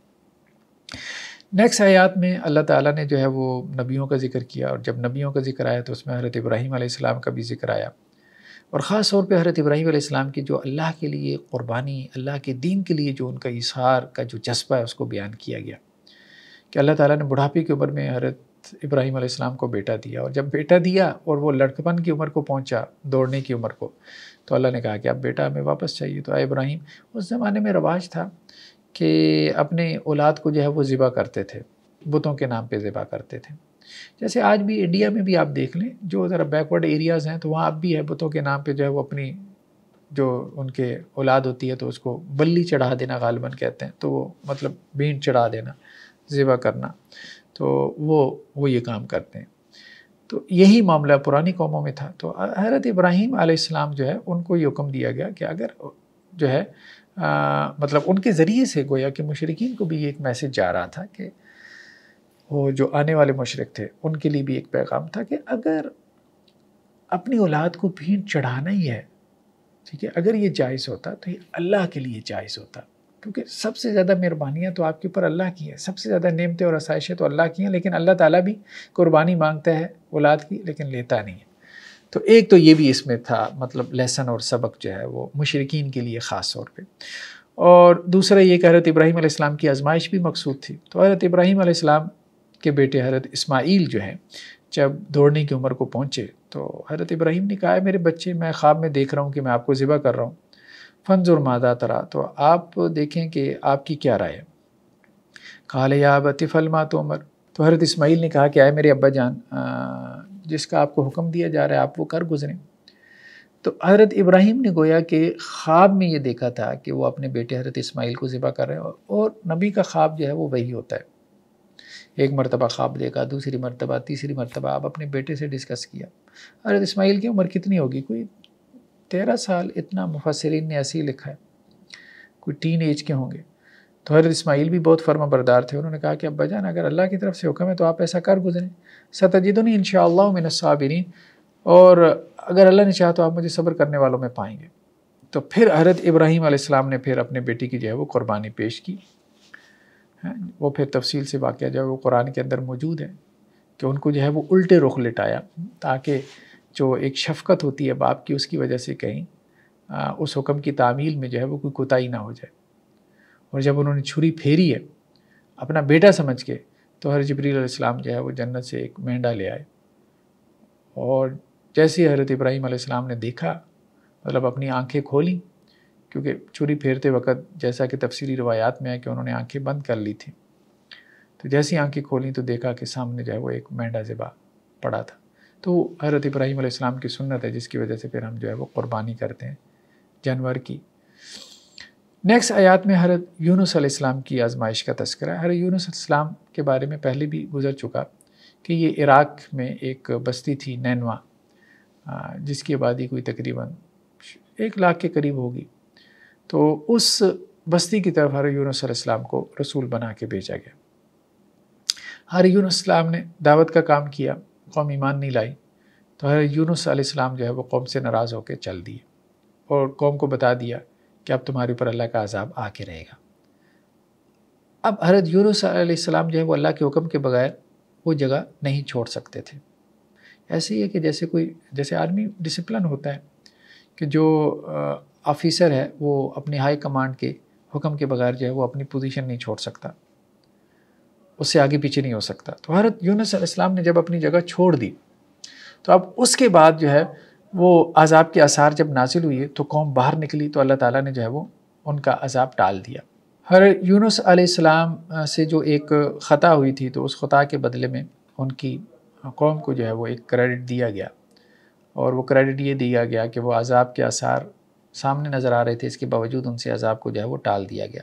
نیکسٹ آیات میں اللہ تعالیٰ نے جو ہے وہ نبیوں کا ذکر کیا، اور جب نبیوں کا ذکر آیا تو اس میں حضرت ابراہیم علیہ السلام کا بھی ذکر آیا، اور خاص طور پہ حضرت ابراہیم علیہ السلام کی جو اللہ کے لیے قربانی، اللہ کے دین کے لیے جو ان کا ایثار کا جو جذبہ ہے اس کو بیان کیا گیا کہ اللہ تعالیٰ نے بڑھاپے کی عمر میں حضرت ابراہیم علیہ السلام کو بیٹا دیا، اور جب بیٹا دیا اور وہ لڑکپن کی عمر کو پہنچا، دوڑنے کی عمر کو، تو اللہ نے کہا کہ اب بیٹا ہمیں واپس چاہیے. تو اے ابراہیم، اس زمانے میں رواج تھا کہ اپنے اولاد کو جو ہے وہ ذبح کرتے تھے، بتوں کے نام پہ ذبح کرتے تھے. جیسے آج بھی انڈیا میں بھی آپ دیکھ لیں، جو ذرا بیکورڈ ایریاز ہیں تو وہاں اب بھی ہے بتوں کے نام پہ جو ہے وہ اپنی جو ان کے اولاد ہوتی ہے تو اس کو بلی چڑھا دینا غالباً کہتے ہیں، تو وہ مطلب بھینٹ چڑھا دینا، ذبح کرنا، تو وہ یہ کام کرتے ہیں. تو یہی معاملہ پرانی قوموں میں تھا. تو حضرت ابراہیم علیہ السلام جو ہے ان کو یہ حکم دیا گیا کہ اگر جو ہے مطلب ان کے ذریعے سے گویا کہ مشرکین کو بھی یہ ایک میسج جا رہا تھا کہ وہ جو آنے والے مشرک تھے ان کے لیے بھی ایک پیغام تھا کہ اگر اپنی اولاد کو بھینٹ چڑھانا ہی ہے، ٹھیک ہے، اگر یہ جائز ہوتا تو یہ اللہ کے لیے جائز ہوتا، کیونکہ سب سے زیادہ مہربانیاں تو آپ کے اوپر اللہ کی ہیں، سب سے زیادہ نعمتیں اور آسائشیں تو اللہ کی ہیں، لیکن اللہ تعالیٰ بھی قربانی مانگتا ہے اولاد کی لیکن لیتا نہیں ہے۔ تو ایک تو یہ بھی اس میں تھا، مطلب لیسن اور سبق جو ہے وہ مشرکین کے لیے خاص طور پہ، اور دوسرا یہ کہ حضرت ابراہیم علیہ السلام کی آزمائش بھی مقصود تھی۔ تو حضرت ابراہیم علیہ السلام کے بیٹے حضرت اسماعیل جو ہیں جب دوڑنے کی عمر کو پہنچے تو حضرت ابراہیم نے کہا، میرے بچے، میں خواب میں دیکھ رہا ہوں کہ میں آپ کو ذبح کر رہا ہوں، فانظر ماذا تری، تو آپ دیکھیں کہ آپ کی کیا رائے ہے۔ قال یا ابت افعل ما تؤمر، تو حضرت اسماعیل نے کہا کہ آئے میرے ابا جان، جس کا آپ کو حکم دیا جا رہا ہے آپ وہ کر گزریں۔ تو حضرت ابراہیم نے گویا کہ خواب میں یہ دیکھا تھا کہ وہ اپنے بیٹے حضرت اسماعیل کو ذبح کر رہے ہیں، اور نبی کا خواب جو ہے وہ وہی ہوتا ہے، ایک مرتبہ خواب دیکھا، دوسری مرتبہ، تیسری مرتبہ آپ اپنے بیٹے سے ڈسکس کیا۔ حضرت اسماعیل کی عمر کتنی ہوگی؟ کوئی 13 سال، اتنا مفسرین نے ایسے ہی لکھا ہے، کوئی ٹین ایج کے ہوں گے۔ تو حضرت اسماعیل بھی بہت فرما بردار تھے، انہوں نے کہا کہ ابا جان اگر اللہ کی طرف سے حکم ہے تو آپ ایسا کر گزریں، ستجدنی انشاءاللہ من الصابرین، اور اگر اللہ نے چاہا تو آپ مجھے صبر کرنے والوں میں پائیں گے۔ تو پھر حضرت ابراہیم علیہ السلام نے پھر اپنے بیٹی کی جو ہے وہ قربانی پیش کی، وہ پھر تفصیل سے واقعہ جو ہے وہ قرآن کے اندر موجود ہے کہ ان کو جو ہے وہ الٹے رخ لٹایا، تاکہ جو ایک شفقت ہوتی ہے باپ کی اس کی وجہ سے کہیں اس حکم کی تعمیل میں جو ہے وہ کوئی کوتاہی نہ ہو جائے۔ اور جب انہوں نے چھری پھیری ہے اپنا بیٹا سمجھ کے، تو حضرت جبریل علیہ السلام جو ہے وہ جنت سے ایک مینڈا لے آئے، اور جیسے ہی حضرت ابراہیم علیہ السلام نے دیکھا، مطلب اپنی آنکھیں کھولیں، کیونکہ چھری پھیرتے وقت جیسا کہ تفسیری روایات میں ہے کہ انہوں نے آنکھیں بند کر لی تھیں، تو جیسی آنکھیں کھولیں تو دیکھا کہ سامنے جو ہے وہ ایک مینڈا ذبح پڑا تھا۔ تو حضرت ابراہیم علیہ السلام کی سنت ہے جس کی وجہ سے پھر ہم جو ہے وہ قربانی کرتے ہیں جانور کی۔ نیکسٹ آیات میں حضرت یونس علیہ السلام کی آزمائش کا تذکرہ ہے۔ حضرت یونس علیہ السلام کے بارے میں پہلے بھی گزر چکا کہ یہ عراق میں ایک بستی تھی نینوا، جس کی آبادی کوئی تقریباً 1 لاکھ کے قریب ہوگی۔ تو اس بستی کی طرف حضرت یونس علیہ السلام کو رسول بنا کے بھیجا گیا۔ حضرت یونس علیہ السلام نے دعوت کا کام کیا، قوم ایمان نہیں لائی، تو حضرت یونس علیہ السلام جو ہے وہ قوم سے ناراض ہو کے چل دیے، اور قوم کو بتا دیا کہ اب تمہارے اوپر اللہ کا عذاب آ کے رہے گا۔ اب حضرت یونس علیہ السلام جو ہے وہ اللہ کے حکم کے بغیر وہ جگہ نہیں چھوڑ سکتے تھے۔ ایسے ہی ہے کہ جیسے آرمی ڈسپلن ہوتا ہے کہ جو آفیسر ہے وہ اپنی ہائی کمانڈ کے حکم کے بغیر جو ہے وہ اپنی پوزیشن نہیں چھوڑ سکتا، اس سے آگے پیچھے نہیں ہو سکتا۔ تو حضرت یونس علیہ السلام نے جب اپنی جگہ چھوڑ دی تو اب اس کے بعد جو ہے وہ عذاب کے آثار جب نازل ہوئے تو قوم باہر نکلی، تو اللہ تعالیٰ نے جو ہے وہ ان کا عذاب ٹال دیا۔ حضرت یونس علیہ السلام سے جو ایک خطا ہوئی تھی تو اس خطا کے بدلے میں ان کی قوم کو جو ہے وہ ایک کریڈٹ دیا گیا، اور وہ کریڈٹ یہ دیا گیا کہ وہ عذاب کے آثار سامنے نظر آ رہے تھے، اس کے باوجود ان سے عذاب کو جو ہے وہ ٹال دیا گیا۔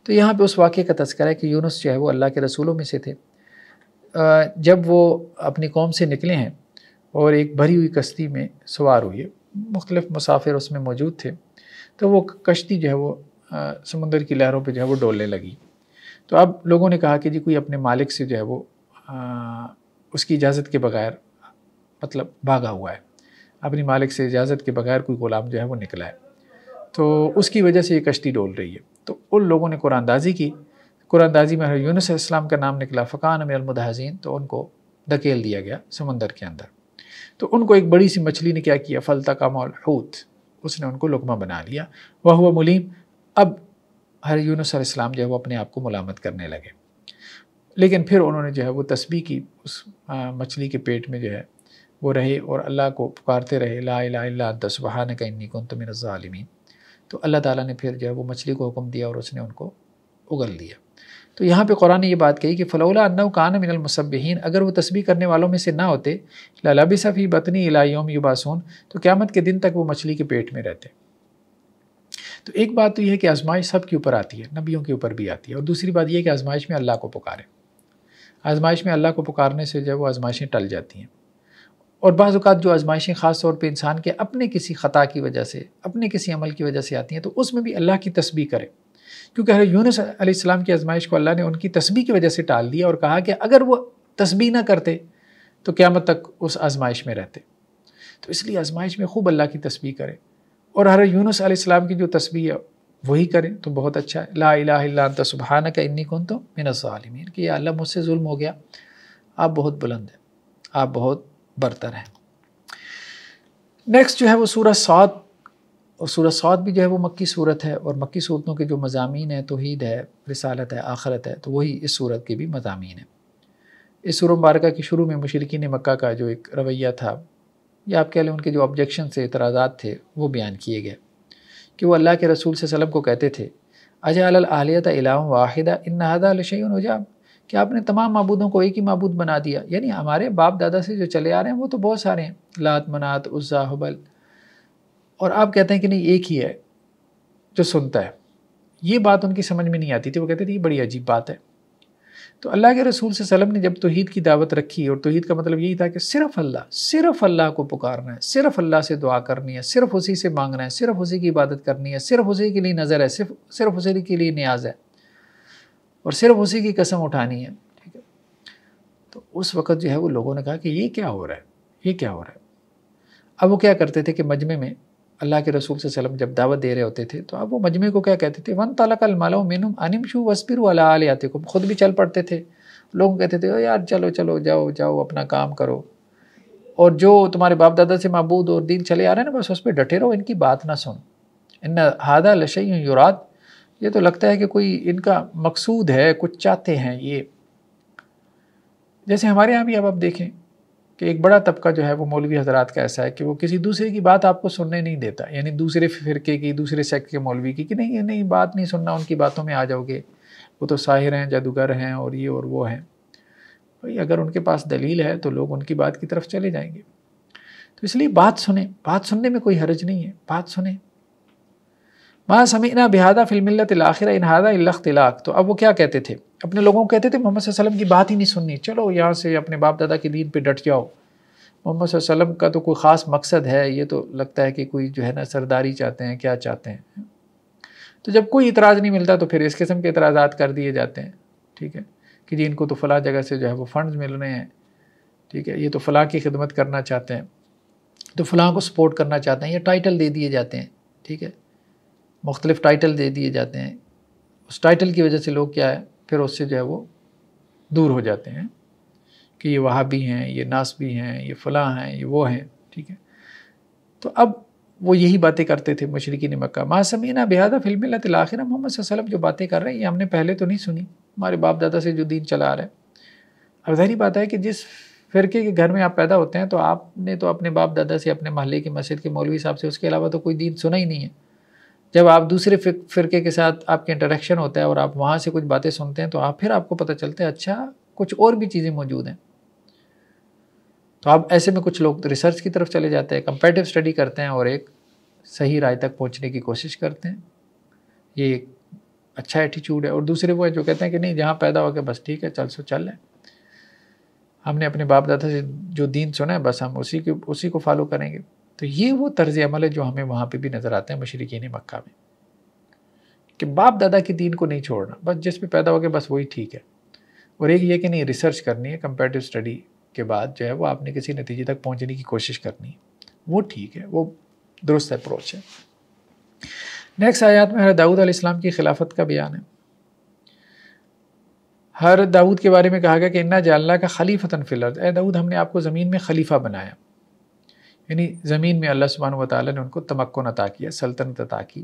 تو یہاں پہ اس واقعے کا تذکرہ ہے کہ یونس جو ہے وہ اللہ کے رسولوں میں سے تھے۔ جب وہ اپنی قوم سے نکلے ہیں اور ایک بھری ہوئی کشتی میں سوار ہوئے، مختلف مسافر اس میں موجود تھے، تو وہ کشتی جو ہے وہ سمندر کی لہروں پہ جو ہے وہ ڈولنے لگی۔ تو اب لوگوں نے کہا کہ جی کوئی اپنے مالک سے جو ہے وہ اس کی اجازت کے بغیر مطلب بھاگا ہوا ہے، اپنی مالک سے اجازت کے بغیر کوئی غلام جو ہے وہ نکلا ہے، تو اس کی وجہ سے یہ کشتی ڈول رہی ہے۔ تو ان لوگوں نے قرآن اندازی کی، قرآن اندازی میں یونس علیہ السلام کا نام نکلا، فکان من المدحضین، تو ان کو دھکیل دیا گیا سمندر کے اندر۔ تو ان کو ایک بڑی سی مچھلی نے کیا کیا، فالتقمہ الحوت، اس نے ان کو لقمہ بنا لیا، وہو ملیم۔ اب حضرت یونس علیہ السلام جو ہے وہ اپنے آپ کو ملامت کرنے لگے، لیکن پھر انہوں نے جو ہے وہ تسبیح کی، اس مچھلی کے پیٹ میں جو ہے وہ رہے اور اللہ کو پکارتے رہے، لا الہ الا انت سبحانک انی کنت من الظالمین۔ تو اللہ تعالیٰ نے پھر جو ہے وہ مچھلی کو حکم دیا اور اس نے ان کو اگل دیا۔ تو یہاں پہ قرآن نے یہ بات کہی کہ فلولا انہ کان من المسبحین، اگر وہ تسبیح کرنے والوں میں سے نہ ہوتے، للبث فی بطنہ الی یوم یبعثون، تو قیامت کے دن تک وہ مچھلی کے پیٹ میں رہتے۔ تو ایک بات تو یہ ہے کہ آزمائش سب کے اوپر آتی ہے، نبیوں کے اوپر بھی آتی ہے، اور دوسری بات یہ ہے کہ آزمائش میں اللہ کو پکارے، آزمائش میں اللہ کو پکارنے سے جو ہے وہ آزمائشیں ٹل جاتی ہیں۔ اور بعض اوقات جو آزمائشیں خاص طور پہ انسان کے اپنے کسی خطا کی وجہ سے، اپنے کسی عمل کی وجہ سے آتی ہیں، تو اس میں بھی اللہ کی تسبیح کرے، کیونکہ حضرت یونس علیہ السلام کی آزمائش کو اللہ نے ان کی تسبیح کی وجہ سے ٹال دیا اور کہا کہ اگر وہ تسبیح نہ کرتے تو قیامت تک اس آزمائش میں رہتے. تو اس لیے آزمائش میں خوب اللہ کی تسبیح کریں، اور حضرت یونس علیہ السلام کی جو تسبیح ہے وہی کریں تو بہت اچھا ہے. لا الہ الا انت سبحانک انی کنت من الظالمین، کہ یا اللہ مجھ سے ظلم ہو گیا، آپ بہت بلند ہیں، آپ بہت برتر ہیں. نیکسٹ جو ہے وہ سورہ صاد، اور سورہ صاد بھی جو ہے وہ مکی صورت ہے، اور مکی صورتوں کے جو مضامین ہیں توحید ہے، رسالت ہے، آخرت ہے، تو وہی اس صورت کے بھی مضامین ہیں. اس سورہ مبارکہ کی شروع میں مشرکین مکہ کا جو ایک رویہ تھا، یا آپ کہہ لیں ان کے جو آبجیکشن سے اعتراضات تھے وہ بیان کیے گئے، کہ وہ اللہ کے رسول صلی اللہ علیہ وسلم کو کہتے تھے اجعل الآلیۃ الہ واحدہ ان ھذا لشیء عجاب، کہ آپ نے تمام معبودوں کو ایک ہی معبود بنا دیا. یعنی ہمارے باپ دادا سے جو چلے آ رہے ہیں وہ تو بہت سارے ہیں، لات، منات، عزیٰ، ہبل، اور آپ کہتے ہیں کہ نہیں ایک ہی ہے جو سنتا ہے. یہ بات ان کی سمجھ میں نہیں آتی تھی، وہ کہتے تھے یہ بڑی عجیب بات ہے. تو اللہ کے رسول صلی اللہ علیہ وسلم نے جب توحید کی دعوت رکھی، اور توحید کا مطلب یہی تھا کہ صرف اللہ کو پکارنا ہے، صرف اللہ سے دعا کرنی ہے، صرف اسی سے مانگنا ہے، صرف اسی کی عبادت کرنی ہے، صرف اسی کے لیے نظر ہے، صرف اسی کے لیے نیاز ہے، اور صرف اسی کی قسم اٹھانی ہے. ٹھیک ہے. تو اس وقت جو ہے وہ لوگوں نے کہا کہ یہ کیا ہو رہا ہے، یہ کیا ہو رہا ہے. اب وہ کیا کرتے تھے کہ مجمع میں اللہ کے رسول صلی اللہ علیہ وسلم جب دعوت دے رہے ہوتے تھے تو اب وہ مجمع کو کیا کہتے تھے، وَانْطَلَقَ الْمَلَأُ مِنْهُمْ أَنِ امْشُوا وَاصْبِرُوا عَلَىٰ آلِهَتِكُمْ، خود بھی چل پڑتے تھے. لوگوں کہتے تھے یار چلو چلو جاؤ جاؤ اپنا کام کرو، اور جو تمہارے باپ دادا سے معبود اور دین چلے آ رہے ہیں نا بس اس پہ ڈٹے رہو، ان کی بات نہ سن. ان ھذا لشیء یراد، یہ تو لگتا ہے کہ کوئی ان کا مقصود ہے، کچھ چاہتے ہیں یہ. جیسے ہمارے یہاں بھی اب آپ دیکھیں کہ ایک بڑا طبقہ جو ہے وہ مولوی حضرات کا ایسا ہے کہ وہ کسی دوسرے کی بات آپ کو سننے نہیں دیتا، یعنی دوسرے فرقے کی، دوسرے سیکٹ کے مولوی کی، کہ نہیں نہیں بات نہیں سننا، ان کی باتوں میں آ جاؤ گے، وہ تو ساحر ہیں، جادوگر ہیں، اور یہ اور وہ ہیں. بھئی اگر ان کے پاس دلیل ہے تو لوگ ان کی بات کی طرف چلے جائیں گے. تو اس لیے بات سنیں، بات سننے میں کوئی حرج نہیں ہے، بات سنیں. ما سمعنا بہذا فی الملۃ الاخرہ ان ھذا الا اختلاق. تو اب وہ کیا کہتے تھے، اپنے لوگوں کو کہتے تھے محمد صلی اللہ علیہ وسلم کی بات ہی نہیں سننی، چلو یہاں سے اپنے باپ دادا کے دین پہ ڈٹ جاؤ. محمد صلی اللہ علیہ وسلم کا تو کوئی خاص مقصد ہے، یہ تو لگتا ہے کہ کوئی جو ہے نا سرداری چاہتے ہیں، کیا چاہتے ہیں. تو جب کوئی اعتراض نہیں ملتا تو پھر اس قسم کے اعتراضات کر دیے جاتے ہیں. ٹھیک ہے، کہ جی ان کو تو فلاں جگہ سے جو ہے وہ فنڈز مل رہے ہیں، ٹھیک ہے، یہ تو فلاں کی خدمت کرنا چاہتے ہیں، تو فلاں کو سپورٹ کرنا چاہتے ہیں، یہ ٹائٹل دے دیے جاتے ہیں. ٹھیک ہے، مختلف ٹائٹل دے دیے جاتے ہیں. اس ٹائٹل کی وجہ سے لوگ کیا ہے پھر اس سے جو ہے وہ دور ہو جاتے ہیں کہ یہ وہابی ہیں، یہ ناسبی ہیں، یہ فلاں ہیں، یہ وہ ہیں. ٹھیک ہے. تو اب وہ یہی باتیں کرتے تھے مشرکین مکہ. ما سمعنا بہذا فی الملۃ الاخرہ، محمد صلی اللہ علیہ وسلم جو باتیں کر رہے ہیں یہ ہم نے پہلے تو نہیں سنی، ہمارے باپ دادا سے جو دین چلا آ رہا ہے. اب ظاہری بات ہے کہ جس فرقے کے گھر میں آپ پیدا ہوتے ہیں تو آپ نے تو اپنے باپ دادا سے، اپنے محلے کے مسجد کے مولوی صاحب سے، اس کے علاوہ تو کوئی دین سنا ہی نہیں ہے. جب آپ دوسرے فرقے کے ساتھ آپ کے انٹریکشن ہوتا ہے اور آپ وہاں سے کچھ باتیں سنتے ہیں تو پھر آپ کو پتہ چلتا ہے اچھا کچھ اور بھی چیزیں موجود ہیں. تو اب ایسے میں کچھ لوگ ریسرچ کی طرف چلے جاتے ہیں، کمپیریٹیو اسٹڈی کرتے ہیں اور ایک صحیح رائے تک پہنچنے کی کوشش کرتے ہیں. یہ ایک اچھا ایٹیچیوڈ ہے. اور دوسرے وہ ہیں جو کہتے ہیں کہ نہیں جہاں پیدا ہو کے بس ٹھیک ہے چل سو چل ہے، ہم نے اپنے باپ دادا سے جو دین سنا ہے بس ہم اسی کو فالو کریں گے. تو یہ وہ طرز عمل ہے جو ہمیں وہاں پہ بھی نظر آتے ہیں مشرکین مکہ میں، کہ باپ دادا کی دین کو نہیں چھوڑنا، بس جس پہ پیدا ہو گئے بس وہی ٹھیک ہے. اور ایک یہ کہ نہیں ریسرچ کرنی ہے، کمپیریٹیو اسٹڈی کے بعد جو ہے وہ آپ نے کسی نتیجے تک پہنچنے کی کوشش کرنی ہے، وہ ٹھیک ہے، وہ درست اپروچ ہے. نیکسٹ آیات میں حضرت داؤد علیہ السلام کی خلافت کا بیان ہے. حضرت داؤد کے بارے میں کہا گیا کہ انا جعلنا کا خلیفتن فی الارض، اے داؤد ہم نے آپ کو زمین میں خلیفہ بنایا. یعنی زمین میں اللہ سبحانہ و تعالیٰ نے ان کو تمکن عطا کیا، سلطنت عطا کی،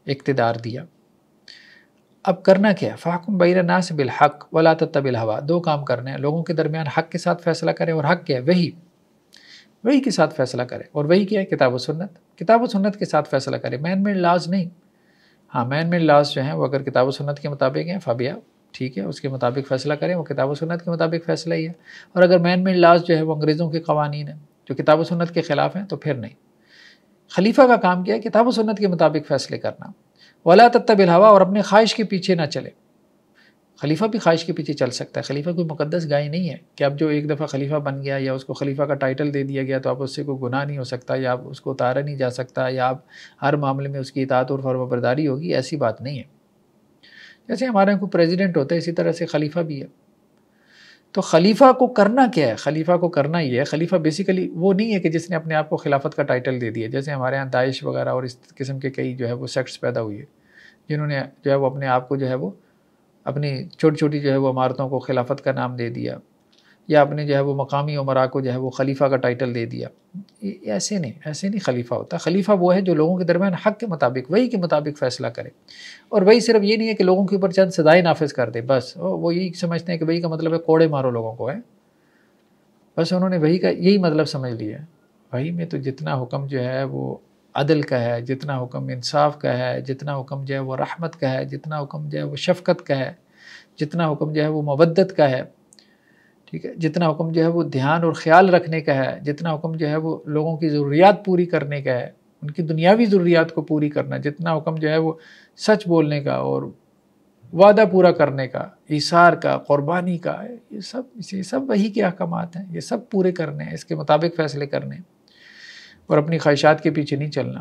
اقتدار دیا. اب کرنا کیا ہے، فاحکم بین الناس بالحق ولا تتبع الہوا. دو کام کرنے ہیں، لوگوں کے درمیان حق کے ساتھ فیصلہ کریں، اور حق کیا ہے، وہی کے ساتھ فیصلہ کریں. اور وہی کیا ہے، کتاب و سنت. کتاب و سنت کے ساتھ فیصلہ کریں، مین میڈ لاز نہیں. ہاں مین میڈ لاز جو ہیں وہ اگر کتاب و سنت کے مطابق ہیں فبیا ٹھیک ہے، اس کے مطابق فیصلہ کریں، وہ کتاب و سنت کے مطابق فیصلہ ہی ہے. اور اگر مین میڈ لاز جو ہے وہ انگریزوں کے قوانین ہیں جو کتاب و سنت کے خلاف ہیں تو پھر نہیں. خلیفہ کا کام کیا ہے، کتاب و سنت کے مطابق فیصلے کرنا. ولا تتبع الہوا، اور اپنے خواہش کے پیچھے نہ چلے. خلیفہ بھی خواہش کے پیچھے چل سکتا ہے، خلیفہ کوئی مقدس گائے نہیں ہے کہ اب جو ایک دفعہ خلیفہ بن گیا یا اس کو خلیفہ کا ٹائٹل دے دیا گیا تو اب اس سے کوئی گناہ نہیں ہو سکتا، یا اب اس کو اتارا نہیں جا سکتا، یا اب ہر معاملے میں اس کی اطاعت اور فرمانبرداری ہوگی. ایسی بات نہیں ہے. جیسے ہمارے یہاں کوئی پریزیڈنٹ ہوتا ہے اسی طرح سے خلیفہ بھی ہے. تو خلیفہ کو کرنا کیا ہے؟ خلیفہ کو کرنا یہ ہے، خلیفہ بیسیکلی وہ نہیں ہے کہ جس نے اپنے آپ کو خلافت کا ٹائٹل دے دیا. جیسے ہمارے یہاں داعش وغیرہ اور اس قسم کے کئی جو ہے وہ سیکٹس پیدا ہوئی ہے، جنہوں نے جو ہے وہ اپنے آپ کو جو ہے وہ اپنی چھوٹی چھوٹی جو ہے وہ عمارتوں کو خلافت کا نام دے دیا، یا اپنے جو ہے وہ مقامی عمراء کو جو ہے وہ خلیفہ کا ٹائٹل دے دیا. ایسے نہیں خلیفہ ہوتا. خلیفہ وہ ہے جو لوگوں کے درمیان حق کے مطابق، وہی کے مطابق فیصلہ کرے. اور وہی صرف یہ نہیں ہے کہ لوگوں کے اوپر چند سزائیں نافذ کر دے بس. وہ یہی سمجھتے ہیں کہ وہی کا مطلب ہے کوڑے مارو لوگوں کو ہے، بس انہوں نے وہی کا یہی مطلب سمجھ لیا ہے. وہی میں تو جتنا حکم جو ہے وہ عدل کا ہے، جتنا حکم انصاف کا ہے، جتنا حکم جو ہے وہ رحمت کا ہے، جتنا حکم جو ہے وہ شفقت کا ہے، جتنا حکم جو ہے وہ مودت کا ہے، ٹھیک ہے، جتنا حکم جو ہے وہ دھیان اور خیال رکھنے کا ہے، جتنا حکم جو ہے وہ لوگوں کی ضروریات پوری کرنے کا ہے، ان کی دنیاوی ضروریات کو پوری کرنا، جتنا حکم جو ہے وہ سچ بولنے کا اور وعدہ پورا کرنے کا، ایثار کا، قربانی کا ہے، یہ سب وہی کے احکامات ہیں. یہ سب پورے کرنے ہیں، اس کے مطابق فیصلے کرنے ہیں، اور اپنی خواہشات کے پیچھے نہیں چلنا.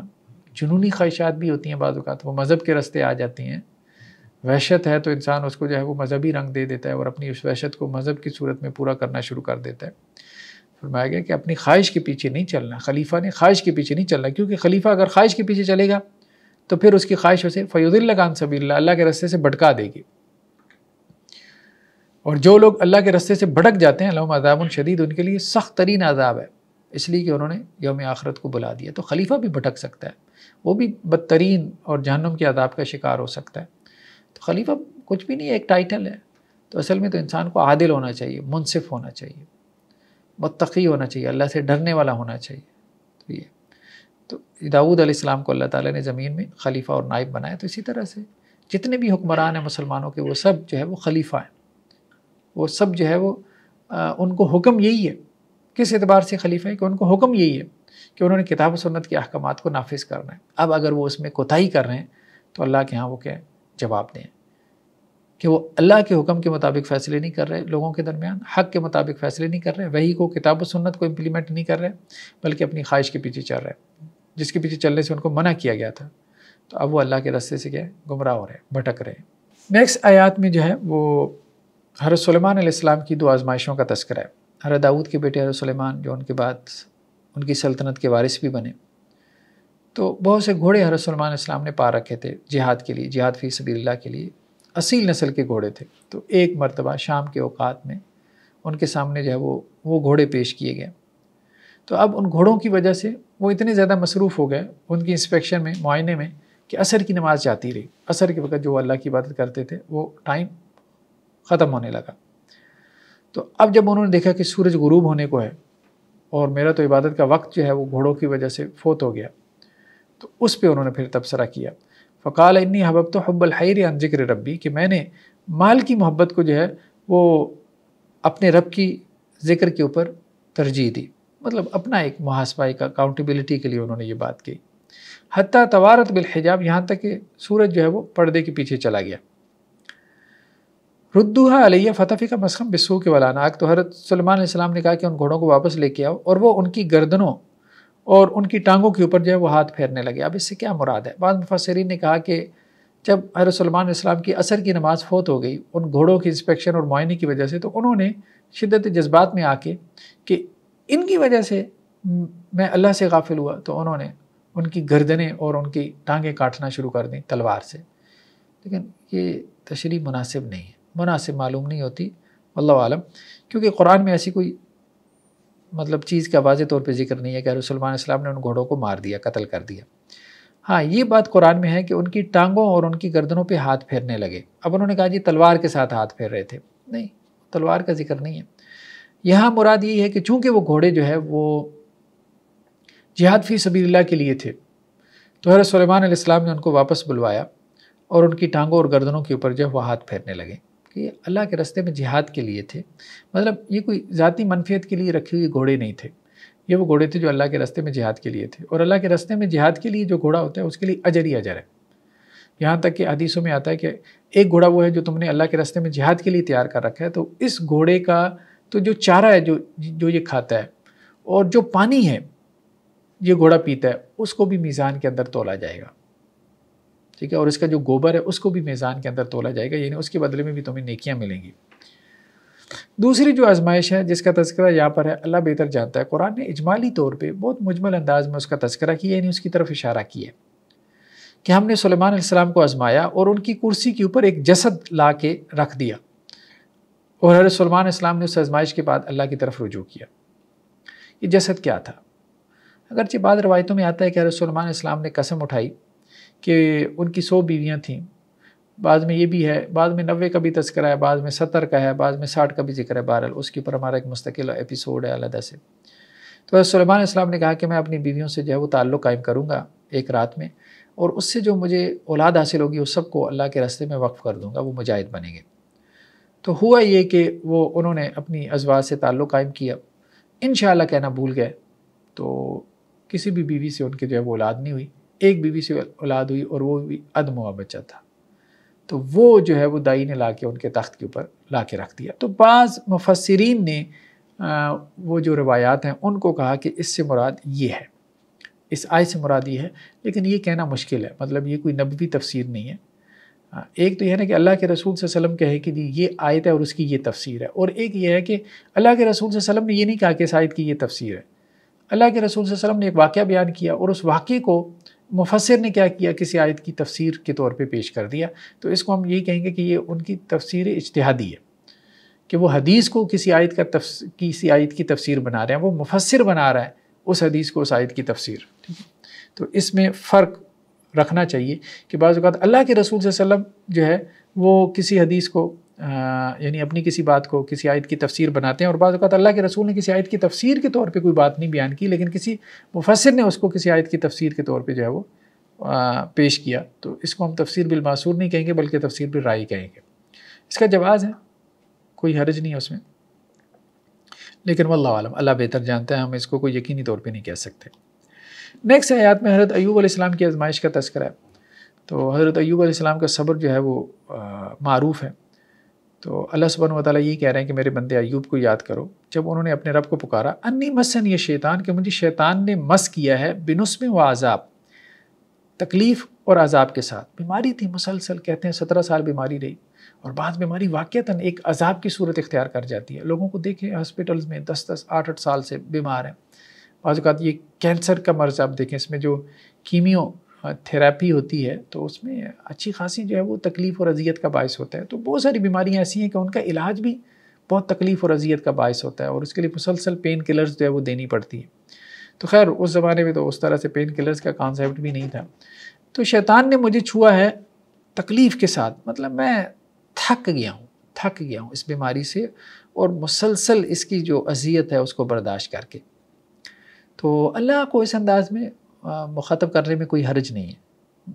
جنونی خواہشات بھی ہوتی ہیں بعض اوقات، وہ مذہب کے راستے آ جاتی ہیں. وحشت ہے تو انسان اس کو جو ہے وہ مذہبی رنگ دے دیتا ہے اور اپنی اس وحشت کو مذہب کی صورت میں پورا کرنا شروع کر دیتا ہے. فرمایا گیا کہ اپنی خواہش کے پیچھے نہیں چلنا. خلیفہ نے خواہش کے پیچھے نہیں چلنا، کیونکہ خلیفہ اگر خواہش کے پیچھے چلے گا تو پھر اس کی خواہش اسے فیضل عن سبیل اللہ، اللہ کے راستے سے بھٹکا دے گی. اور جو لوگ اللہ کے راستے سے بھٹک جاتے ہیں لہم عذاب شدید، ان کے لیے سخت ترین عذاب ہے، اس لیے کہ انہوں نے یوم آخرت کو بلا دیا. تو خلیفہ بھی بھٹک سکتا ہے، وہ بھی بدترین اور جہنم کے عذاب کا شکار ہو سکتا ہے. تو خلیفہ کچھ بھی نہیں ہے، ایک ٹائٹل ہے. تو اصل میں تو انسان کو عادل ہونا چاہیے، منصف ہونا چاہیے، متقی ہونا چاہیے، اللہ سے ڈرنے والا ہونا چاہیے. تو داؤد علیہ السلام کو اللہ تعالیٰ نے زمین میں خلیفہ اور نائب بنایا. تو اسی طرح سے جتنے بھی حکمران ہیں مسلمانوں کے، وہ سب جو ہے وہ خلیفہ ہیں. وہ سب جو ہے وہ ان کو حکم یہی ہے. کس اعتبار سے خلیفہ ہے؟ کہ ان کو حکم یہی ہے کہ انہوں نے کتاب و سنت کے احکامات کو نافذ کرنا ہے. اب اگر وہ اس میں کوتاہی کر رہے ہیں تو اللہ کے ہاں وہ کیا جواب دیں کہ وہ اللہ کے حکم کے مطابق فیصلے نہیں کر رہے، لوگوں کے درمیان حق کے مطابق فیصلے نہیں کر رہے، وہی کو کتاب و سنت کو امپلیمنٹ نہیں کر رہے، بلکہ اپنی خواہش کے پیچھے چل رہے، جس کے پیچھے چلنے سے ان کو منع کیا گیا تھا. تو اب وہ اللہ کے راستے سے کیا ہے گمراہ ہو رہے ہیں، بھٹک رہے ہیں. نیکسٹ آیات میں جو ہے وہ حضرت سلیمان علیہ السلام کی 2 آزمائشوں کا تذکرہ ہے. حضرت داؤد کے بیٹے حضرت سلیمان جو ان کے بعد ان کی سلطنت کے وارث بھی بنے، تو بہت سے گھوڑے حضرت سلیمان علیہ السلام نے پا رکھے تھے جہاد کے لیے، جہاد فی سبیل اللہ کے لیے. اصیل نسل کے گھوڑے تھے. تو ایک مرتبہ شام کے اوقات میں ان کے سامنے جو ہے وہ گھوڑے پیش کیے گئے. تو اب ان گھوڑوں کی وجہ سے وہ اتنے زیادہ مصروف ہو گئے ان کی انسپیکشن میں، معائنے میں، کہ عصر کی نماز جاتی رہی. عصر کے وقت جو اللہ کی عبادت کرتے تھے وہ ٹائم ختم ہونے لگا. تو اب جب انہوں نے دیکھا کہ سورج غروب ہونے کو ہے اور میرا تو عبادت کا وقت جو ہے وہ گھوڑوں کی وجہ سے فوت ہو گیا، تو اس پہ انہوں نے پھر تبصرہ کیا. فقال انی حببت حب الحیر عن ذکر ربی، کہ میں نے مال کی محبت کو جو ہے وہ اپنے رب کی ذکر کے اوپر ترجیح دی. مطلب اپنا ایک محاسبہ، ایک اکاؤنٹیبلٹی کے لیے انہوں نے یہ بات کی. حتیٰ توارت بالحجاب، یہاں تک کہ سورج جو ہے وہ پردے کے پیچھے چلا گیا. ردوہا علیہ فتفی کا مسخم بسوق ولاناک، تو حضرت سلیمان علیہ السلام نے کہا کہ ان گھوڑوں کو واپس لے کے آؤ، اور وہ ان کی گردنوں اور ان کی ٹانگوں کے اوپر جو ہے وہ ہاتھ پھیرنے لگے. اب اس سے کیا مراد ہے؟ بعض مفسرین نے کہا کہ جب حضرت سلیمان علیہ السلام کی عصر کی نماز فوت ہو گئی ان گھوڑوں کی انسپیکشن اور معائنے کی وجہ سے، تو انہوں نے شدت جذبات میں آ کے کہ ان کی وجہ سے میں اللہ سے غافل ہوا، تو انہوں نے ان کی گردنیں اور ان کی ٹانگیں کاٹنا شروع کر دیں تلوار سے. لیکن یہ تشریح مناسب نہیں ہے، مناسب معلوم نہیں ہوتی واللہ عالم، کیونکہ قرآن میں ایسی کوئی مطلب چیز کا واضح طور پہ ذکر نہیں ہے کہ حضرت سلیمان علیہ السلام نے ان گھوڑوں کو مار دیا، قتل کر دیا. ہاں یہ بات قرآن میں ہے کہ ان کی ٹانگوں اور ان کی گردنوں پہ ہاتھ پھیرنے لگے. اب انہوں نے کہا جی تلوار کے ساتھ ہاتھ پھیر رہے تھے، نہیں، تلوار کا ذکر نہیں ہے. یہاں مراد یہ ہے کہ چونکہ وہ گھوڑے جو ہے وہ جہاد فی سبیل اللہ کے لیے تھے، تو حضرت سلیمان علیہ السلام نے ان کو واپس بلوایا اور ان کی ٹانگوں اور گردنوں کے اوپر جو ہے وہ ہاتھ پھیرنے لگے کہ یہ اللہ کے راستے میں جہاد کے لیے تھے. مطلب یہ کوئی ذاتی منفیت کے لیے رکھے ہوئے گھوڑے نہیں تھے، یہ وہ گھوڑے تھے جو اللہ کے راستے میں جہاد کے لیے تھے. اور اللہ کے راستے میں جہاد کے لیے جو گھوڑا ہوتا ہے اس کے لیے اجر ہی اجر ہے. یہاں تک کہ حدیثوں میں آتا ہے کہ ایک گھوڑا وہ ہے جو تم نے اللہ کے راستے میں جہاد کے لیے تیار کر رکھا ہے، تو اس گھوڑے کا تو جو چارہ ہے جو یہ کھاتا ہے اور جو پانی ہے یہ گھوڑا پیتا ہے، اس کو بھی میزان کے اندر تولا جائے گا. ٹھیک ہے، اور اس کا جو گوبر ہے اس کو بھی میزان کے اندر تولا جائے گا، یعنی اس کے بدلے میں بھی تمہیں نیکیاں ملیں گی۔ دوسری جو آزمائش ہے جس کا تذکرہ یہاں پر ہے، اللہ بہتر جانتا ہے، قرآن نے اجمالی طور پہ بہت مجمل انداز میں اس کا تذکرہ کیا، یعنی اس کی طرف اشارہ کیا کہ ہم نے سلیمان علیہ السلام کو آزمایا اور ان کی کرسی کے اوپر ایک جسد لا کے رکھ دیا، اور حضرت سلیمان علیہ السلام نے اس آزمائش کے بعد اللہ کی طرف رجوع کیا۔ یہ جسد کیا تھا؟ اگرچہ بعض روایتوں میں آتا ہے کہ حضرت سلیمان علیہ السلام نے قسم اٹھائی کہ ان کی 100 بیویاں تھیں، بعض میں یہ بھی ہے، بعض میں 90 کا بھی تذکرہ ہے، بعض میں 70 کا ہے، بعض میں 60 کا بھی ذکر ہے، بہرحال اس کے اوپر ہمارا ایک مستقل ایپیسوڈ ہے علیحدہ سے۔ تو حضرت سلیمان علیہ السلام نے کہا کہ میں اپنی بیویوں سے جو ہے وہ تعلق قائم کروں گا ایک رات میں، اور اس سے جو مجھے اولاد حاصل ہوگی اس سب کو اللہ کے راستے میں وقف کر دوں گا، وہ مجاہد بنیں گے۔ تو ہوا یہ کہ انہوں نے اپنی ازواج سے تعلق قائم کیا، انشاءاللہ کہنا بھول گئے، تو کسی بھی بیوی سے ان کے جو ہے وہ اولاد نہیں ہوئی، ایک بیوی سے اولاد ہوئی اور وہ بھی ادموا بچہ تھا، تو وہ جو ہے وہ دائی نے لا کے ان کے تخت کے اوپر لا کے رکھ دیا۔ تو بعض مفسرین نے وہ جو روایات ہیں ان کو کہا کہ اس سے مراد یہ ہے، اس آیت سے مراد یہ ہے، لیکن یہ کہنا مشکل ہے، مطلب یہ کوئی نبوی تفسیر نہیں ہے۔ ایک تو یہ ہے نا کہ اللہ کے رسول صلی اللہ علیہ وسلم کہے کہ جی یہ آیت ہے اور اس کی یہ تفسیر ہے، اور ایک یہ ہے کہ اللہ کے رسول صلی اللہ علیہ وسلم نے یہ نہیں کہا کہ اس آیت کی یہ تفسیر ہے۔ اللہ کے رسول صلی اللہ علیہ وسلم نے ایک واقعہ بیان کیا اور اس واقعے کو مفسر نے کیا کیا، کسی آیت کی تفسیر کے طور پہ پیش کر دیا، تو اس کو ہم یہی کہیں گے کہ یہ ان کی تفسیر اجتہادی ہے، کہ وہ حدیث کو کسی آیت کی تفسیر بنا رہے ہیں، وہ مفسر بنا رہا ہے اس حدیث کو اس آیت کی تفسیر، ٹھیک ہے؟ تو اس میں فرق رکھنا چاہیے کہ بعض اوقات اللہ کے رسول صلی اللہ علیہ وسلم جو ہے وہ کسی حدیث کو یعنی اپنی کسی بات کو کسی آیت کی تفسیر بناتے ہیں، اور بعض اوقات اللہ کے رسول نے کسی آیت کی تفسیر کے طور پہ کوئی بات نہیں بیان کی، لیکن کسی مفسر نے اس کو کسی آیت کی تفسیر کے طور پہ جو ہے وہ پیش کیا، تو اس کو ہم تفسیر بالمعصور نہیں کہیں گے بلکہ تفسیر بالرائے کہیں گے۔ اس کا جواز ہے، کوئی حرج نہیں ہے اس میں، لیکن واللہ عالم، اللہ بہتر جانتا ہے، ہم اس کو کوئی یقینی طور پہ نہیں کہہ سکتے۔ نیکسٹ آیات میں حضرت ایوب علیہ السلام کی آزمائش کا تذکرہ ہے۔ تو حضرت ایوب علیہ السلام کا صبر جو ہے وہ معروف ہے، تو اللہ سبحانہ و تعالیٰ یہی کہہ رہے ہیں کہ میرے بندے ایوب کو یاد کرو جب انہوں نے اپنے رب کو پکارا، انی مسن یہ شیطان، کہ مجھے شیطان نے مس کیا ہے، بنسم و عذاب، تکلیف اور عذاب کے ساتھ۔ بیماری تھی مسلسل، کہتے ہیں 17 سال بیماری رہی، اور بعض بیماری واقعتاً ایک عذاب کی صورت اختیار کر جاتی ہے۔ لوگوں کو دیکھیں ہاسپٹلز میں 10 8 سال سے بیمار ہیں، بعض اوقات یہ کینسر کا مرض آپ دیکھیں، اس میں جو کیمیو تھراپی ہوتی ہے تو اس میں اچھی خاصی جو ہے وہ تکلیف اور اذیت کا باعث ہوتا ہے۔ تو بہت ساری بیماریاں ایسی ہیں کہ ان کا علاج بھی بہت تکلیف اور اذیت کا باعث ہوتا ہے، اور اس کے لیے مسلسل پین کلرز جو ہے وہ دینی پڑتی ہیں۔ تو خیر اس زمانے میں تو اس طرح سے پین کلرز کا کانسیپٹ بھی نہیں تھا۔ تو شیطان نے مجھے چھوا ہے تکلیف کے ساتھ، مطلب میں تھک گیا ہوں اس بیماری سے، اور مسلسل اس کی جو اذیت ہے اس کو برداشت کر کے۔ تو اللہ کو اس انداز میں مخاطب کرنے میں کوئی حرج نہیں ہے۔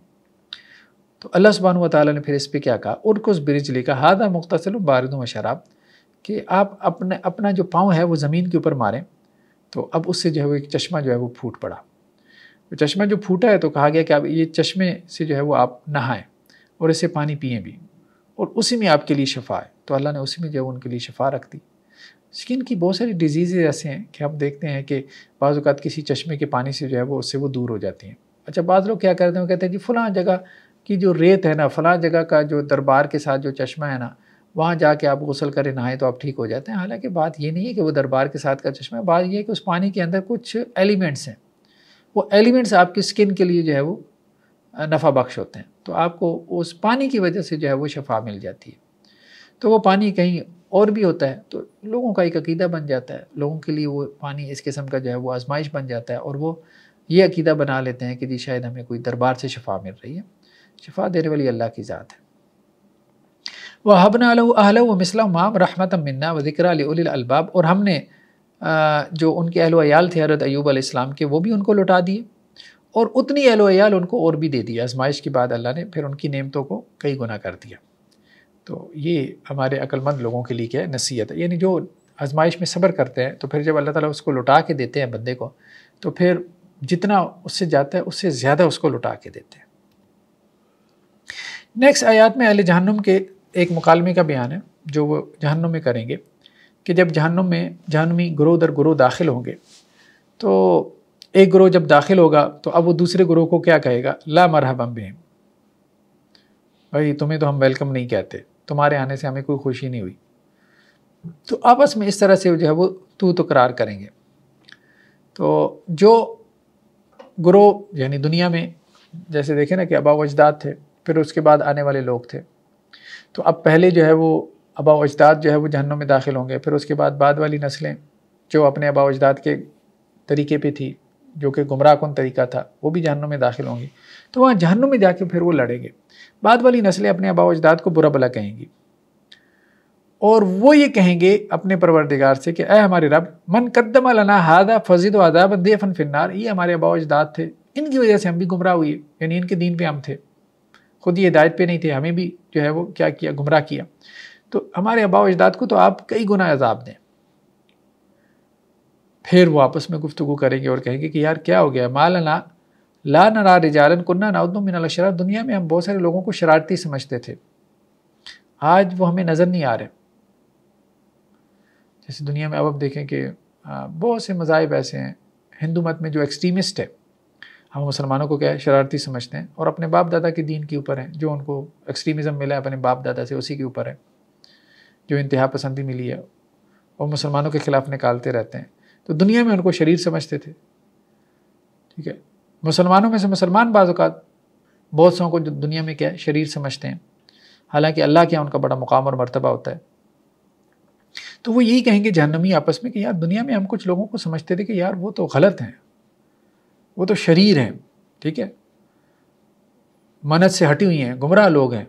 تو اللہ سبحانہ و تعالیٰ نے پھر اس پہ کیا کہا، ارکض برجلک کا ھذا مغتسل بارد و شراب، کہ آپ اپنا جو پاؤں ہے وہ زمین کے اوپر ماریں، تو اب اس سے جو ہے وہ ایک چشمہ جو ہے وہ پھوٹ پڑا۔ وہ چشمہ جو پھوٹا ہے تو کہا گیا کہ اب یہ چشمے سے جو ہے وہ آپ نہائیں اور اسے پانی پئیں بھی، اور اسی میں آپ کے لیے شفا ہے۔ تو اللہ نے اسی میں جو ہے ان کے لیے شفا رکھ دی۔ اسکن کی بہت ساری ڈیزیزز ایسے ہیں کہ ہم دیکھتے ہیں کہ بعض اوقات کسی چشمے کے پانی سے جو ہے وہ اس سے وہ دور ہو جاتی ہیں۔ اچھا بعض لوگ کیا کرتے ہیں، وہ کہتے ہیں جی فلاں جگہ کی جو ریت ہے نا، فلاں جگہ کا جو دربار کے ساتھ جو چشمہ ہے نا، وہاں جا کے آپ غسل کریں نہائیں تو آپ ٹھیک ہو جاتے ہیں۔ حالانکہ بات یہ نہیں ہے کہ وہ دربار کے ساتھ کا چشمہ ہے، بات یہ ہے کہ اس پانی کے اندر کچھ ایلیمنٹس ہیں، وہ ایلیمنٹس آپ کی اسکن کے لیے جو ہے وہ نفع بخش ہوتے ہیں، تو آپ کو اس پانی کی وجہ سے جو ہے وہ شفا مل جاتی ہے۔ تو وہ پانی کہیں اور بھی ہوتا ہے، تو لوگوں کا ایک عقیدہ بن جاتا ہے، لوگوں کے لیے وہ پانی اس قسم کا جو ہے وہ آزمائش بن جاتا ہے، اور وہ یہ عقیدہ بنا لیتے ہیں کہ جی شاید ہمیں کوئی دربار سے شفا مل رہی ہے۔ شفا دینے والی اللہ کی ذات ہے۔ وَوَهَبْنَا لَهُ أَهْلَهُ وَمِثْلَهُ مَعَهُمْ رَحْمَةً مِنَّا وَذِكْرَىٰ لِأُولِي الْأَلْبَابِ، اور ہم نے جو ان کے اہل و عیال تھے حضرت ایوب علیہ السلام کے، وہ بھی ان کو لوٹا دیے، اور اتنی اہل و عیال ان کو اور بھی دے دیا۔ آزمائش کے بعد اللہ نے پھر ان کی نعمتوں کو کئی گنا کر دیا۔ تو یہ ہمارے عقل مند لوگوں کے لیے کیا ہے، نصیحت ہے، یعنی جو آزمائش میں صبر کرتے ہیں تو پھر جب اللہ تعالیٰ اس کو لوٹا کے دیتے ہیں بندے کو، تو پھر جتنا اس سے جاتا ہے اس سے زیادہ اس کو لوٹا کے دیتے ہیں۔ نیکسٹ آیات میں اہل جہنم کے ایک مکالمے کا بیان ہے جو وہ جہنم میں کریں گے، کہ جب جہنم میں جہنمی گروہ در گروہ داخل ہوں گے، تو ایک گروہ جب داخل ہوگا تو اب وہ دوسرے گروہ کو کیا کہے گا، لا مرحبا بہم، بھائی تمہیں تو ہم ویلکم نہیں کہتے، تمہارے آنے سے ہمیں کوئی خوشی نہیں ہوئی. تو آپس میں اس طرح سے جو ہے وہ تو تکرار کریں گے. تو جو گروہ یعنی دنیا میں جیسے دیکھیں نا کہ آبا و اجداد تھے، پھر اس کے بعد آنے والے لوگ تھے، تو اب پہلے جو ہے وہ آبا و اجداد جو ہے وہ جہنم میں داخل ہوں گے، پھر اس کے بعد والی نسلیں جو اپنے آبا و اجداد کے طریقے پہ تھی، جو کہ گمراہ کن طریقہ تھا، وہ بھی جہنم میں داخل ہوں گی. تو وہاں جہنم میں جا کے پھر وہ لڑیں گے. بعد والی نسلیں اپنے آبا و اجداد کو برا بلا کہیں گی، اور وہ یہ کہیں گے اپنے پروردگار سے کہ اے ہمارے رب، من قدم لنا ھذا فزد عذابا ضعفا فی النار، یہ ہمارے آبا و اجداد تھے، ان کی وجہ سے ہم بھی گمراہ ہوئے، یعنی ان کے دین پہ ہم تھے، خود یہ ہدایت پہ نہیں تھے، ہمیں بھی جو ہے وہ کیا کیا، گمراہ کیا، تو ہمارے آبا و اجداد کو تو آپ کئی گنا عذاب دیں. پھر وہ آپس میں گفتگو کریں گے اور کہیں گے کہ یار کیا ہو گیا، ما لنا لا نرى رجالا كنا نعدهم من الاشرار، دنیا میں ہم بہت سارے لوگوں کو شرارتی سمجھتے تھے، آج وہ ہمیں نظر نہیں آ رہے. جیسے دنیا میں اب آپ دیکھیں کہ بہت سے مذاہب ایسے ہیں، ہندو مت میں جو ایکسٹریمسٹ ہے، ہم مسلمانوں کو کیا ہے شرارتی سمجھتے ہیں، اور اپنے باپ دادا کے دین کے اوپر ہیں، جو ان کو ایکسٹریمزم ملا ہے اپنے باپ دادا سے اسی کے اوپر ہے، جو انتہا پسندی ملی ہے وہ مسلمانوں کے خلاف نکالتے رہتے ہیں. تو دنیا میں ان کو شریر سمجھتے تھے. ٹھیک ہے، مسلمانوں میں سے مسلمان بعض اوقات بہت سو کو جو دنیا میں کیا ہے شریر سمجھتے ہیں، حالانکہ اللہ کے ان کا بڑا مقام اور مرتبہ ہوتا ہے. تو وہ یہی کہیں گے جہنمی آپس میں کہ یار دنیا میں ہم کچھ لوگوں کو سمجھتے تھے کہ یار وہ تو غلط ہیں، وہ تو شریر ہیں، ٹھیک ہے، منت سے ہٹی ہوئی ہیں، گمراہ لوگ ہیں،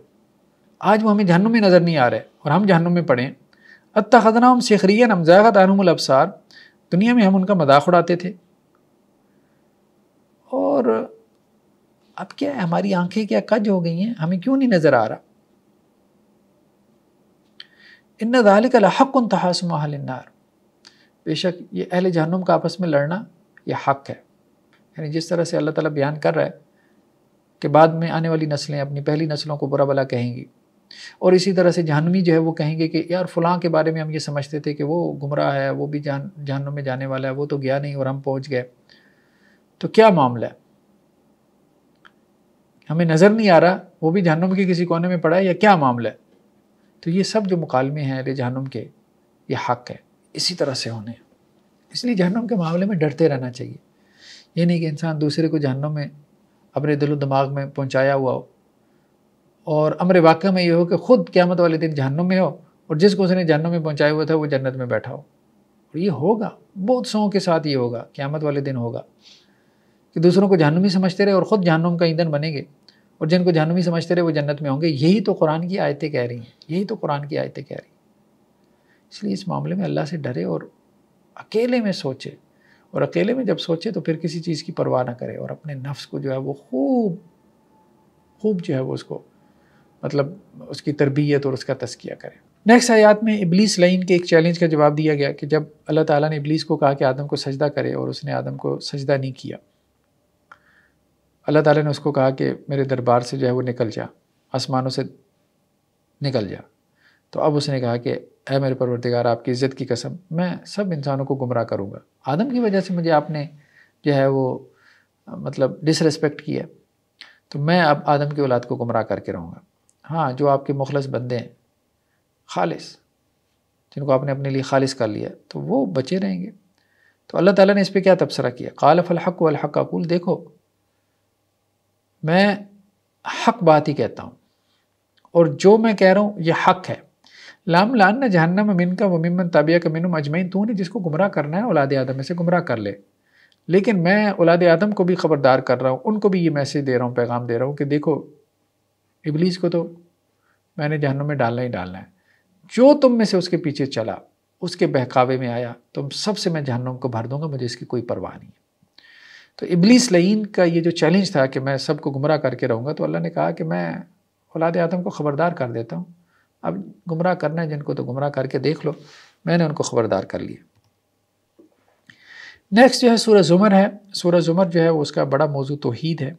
آج وہ ہمیں جہنم میں نظر نہیں آ رہے اور ہم جہنم میں پڑے ہیں. اتخذناہم سخریا ام زاغت عنہم الابصار، دنیا میں ہم ان کا مذاق اڑاتے تھے، اور اب کیا ہے ہماری آنکھیں کیا کج ہو گئی ہیں، ہمیں کیوں نہیں نظر آ رہا. ان ذالک لحق تخاصم اہل النار، بے شک یہ اہل جہنم کا آپس میں لڑنا یہ حق ہے. یعنی جس طرح سے اللہ تعالیٰ بیان کر رہا ہے کہ بعد میں آنے والی نسلیں اپنی پہلی نسلوں کو برا بلا کہیں گی، اور اسی طرح سے جہنمی جو ہے وہ کہیں گے کہ یار فلاں کے بارے میں ہم یہ سمجھتے تھے کہ وہ گمراہ ہے، وہ بھی جہنم میں جانے والا ہے، وہ تو گیا نہیں اور ہم پہنچ گئے، تو کیا معاملہ ہے، ہمیں نظر نہیں آ رہا، وہ بھی جہنم کے کسی کونے میں پڑا ہے، یا کیا معاملہ ہے. تو یہ سب جو مکالمے ہیں اہل جہنم کے، یہ حق ہے، اسی طرح سے ہونے. اس لیے جہنم کے معاملے میں ڈرتے رہنا چاہیے. یہ نہیں کہ انسان دوسرے کو جہنم میں اپنے دل و دماغ میں پہنچایا ہوا ہو، اور امر واقعہ میں یہ ہو کہ خود قیامت والے دن جہنم میں ہو اور جس کو اس نے جہنم میں پہنچایا ہوا تھا وہ جنت میں بیٹھا ہو. اور یہ ہوگا، بہت سو کے ساتھ یہ ہوگا، قیامت والے دن ہوگا کہ دوسروں کو جہنمی سمجھتے رہے اور خود جہنم کا ایندھن بنیں گے، اور جن کو جہنمی سمجھتے رہے وہ جنت میں ہوں گے. یہی تو قرآن کی آیتیں کہہ رہی ہیں، یہی تو قرآن کی آیتیں کہہ رہی ہیں. اس لیے اس معاملے میں اللہ سے ڈرے اور اکیلے میں سوچے، اور اکیلے میں جب سوچے تو پھر کسی چیز کی پرواہ نہ کرے، اور اپنے نفس کو جو ہے وہ خوب جو ہے وہ اس کو مطلب اس کی تربیت اور اس کا تزکیہ کرے. نیکسٹ آیات میں ابلیس لعین کے ایک چیلنج کا جواب دیا گیا کہ جب اللہ تعالیٰ نے ابلیس کو کہا کہ آدم کو سجدہ کرے اور اس نے آدم کو سجدہ نہیں کیا، اللہ تعالیٰ نے اس کو کہا کہ میرے دربار سے جو ہے وہ نکل جا، آسمانوں سے نکل جا. تو اب اس نے کہا کہ اے میرے پروردگار، آپ کی عزت کی قسم، میں سب انسانوں کو گمراہ کروں گا، آدم کی وجہ سے مجھے آپ نے جو ہے وہ مطلب ڈس ریسپیکٹ کیا، تو میں اب آدم کی اولاد کو گمراہ کر کے رہوں گا. ہاں، جو آپ کے مخلص بندے ہیں، خالص، جن کو آپ نے اپنے لیے خالص کر لیا، تو وہ بچے رہیں گے. تو اللہ تعالیٰ نے اس پہ کیا تبصرہ کیا، قال فالحق والحق اقول، دیکھو میں حق بات ہی کہتا ہوں، اور جو میں کہہ رہا ہوں یہ حق ہے. لام لان جہنم منکا وممن تبعک منہم اجمعین، تو نے جس کو گمراہ کرنا ہے اولاد آدم میں سے گمراہ کر لے، لیکن میں اولاد آدم کو بھی خبردار کر رہا ہوں، ان کو بھی یہ میسیج دے رہا ہوں، پیغام دے رہا ہوں کہ دیکھو ابلیس کو تو میں نے جہنم میں ڈالنا ہی ڈالنا ہے، جو تم میں سے اس کے پیچھے چلا، اس کے بہکاوے میں آیا، تم سب سے میں جہنم کو بھر دوں گا، مجھے اس کی کوئی پرواہ نہیں ہے. تو ابلیس لعین کا یہ جو چیلنج تھا کہ میں سب کو گمراہ کر کے رہوں گا، تو اللہ نے کہا کہ میں اولاد آدم کو خبردار کر دیتا ہوں، اب گمراہ کرنا ہے جن کو تو گمراہ کر کے دیکھ لو، میں نے ان کو خبردار کر لیا. نیکسٹ جو ہے سورہ زمر ہے. سورہ زمر جو ہے اس کا بڑا موضوع توحید ہے.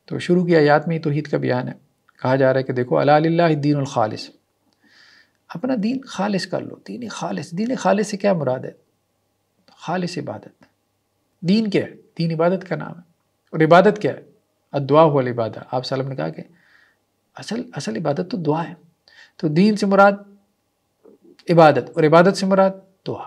تو شروع کی آیات میں ہی توحید کا بیان ہے. کہا جا رہا ہے کہ دیکھو الا للہ الدین الخالص، اپنا دین خالص کر لو. دین خالص، دین خالص سے کیا مراد ہے؟ خالص عبادت. دین کیا ہے؟ دین عبادت کا نام ہے. اور عبادت کیا ہے؟ الدعاء هو العبادہ. آپ صلی اللہ علیہ وسلم نے کہا کہ اصل عبادت تو دعا ہے. تو دین سے مراد عبادت اور عبادت سے مراد دعا.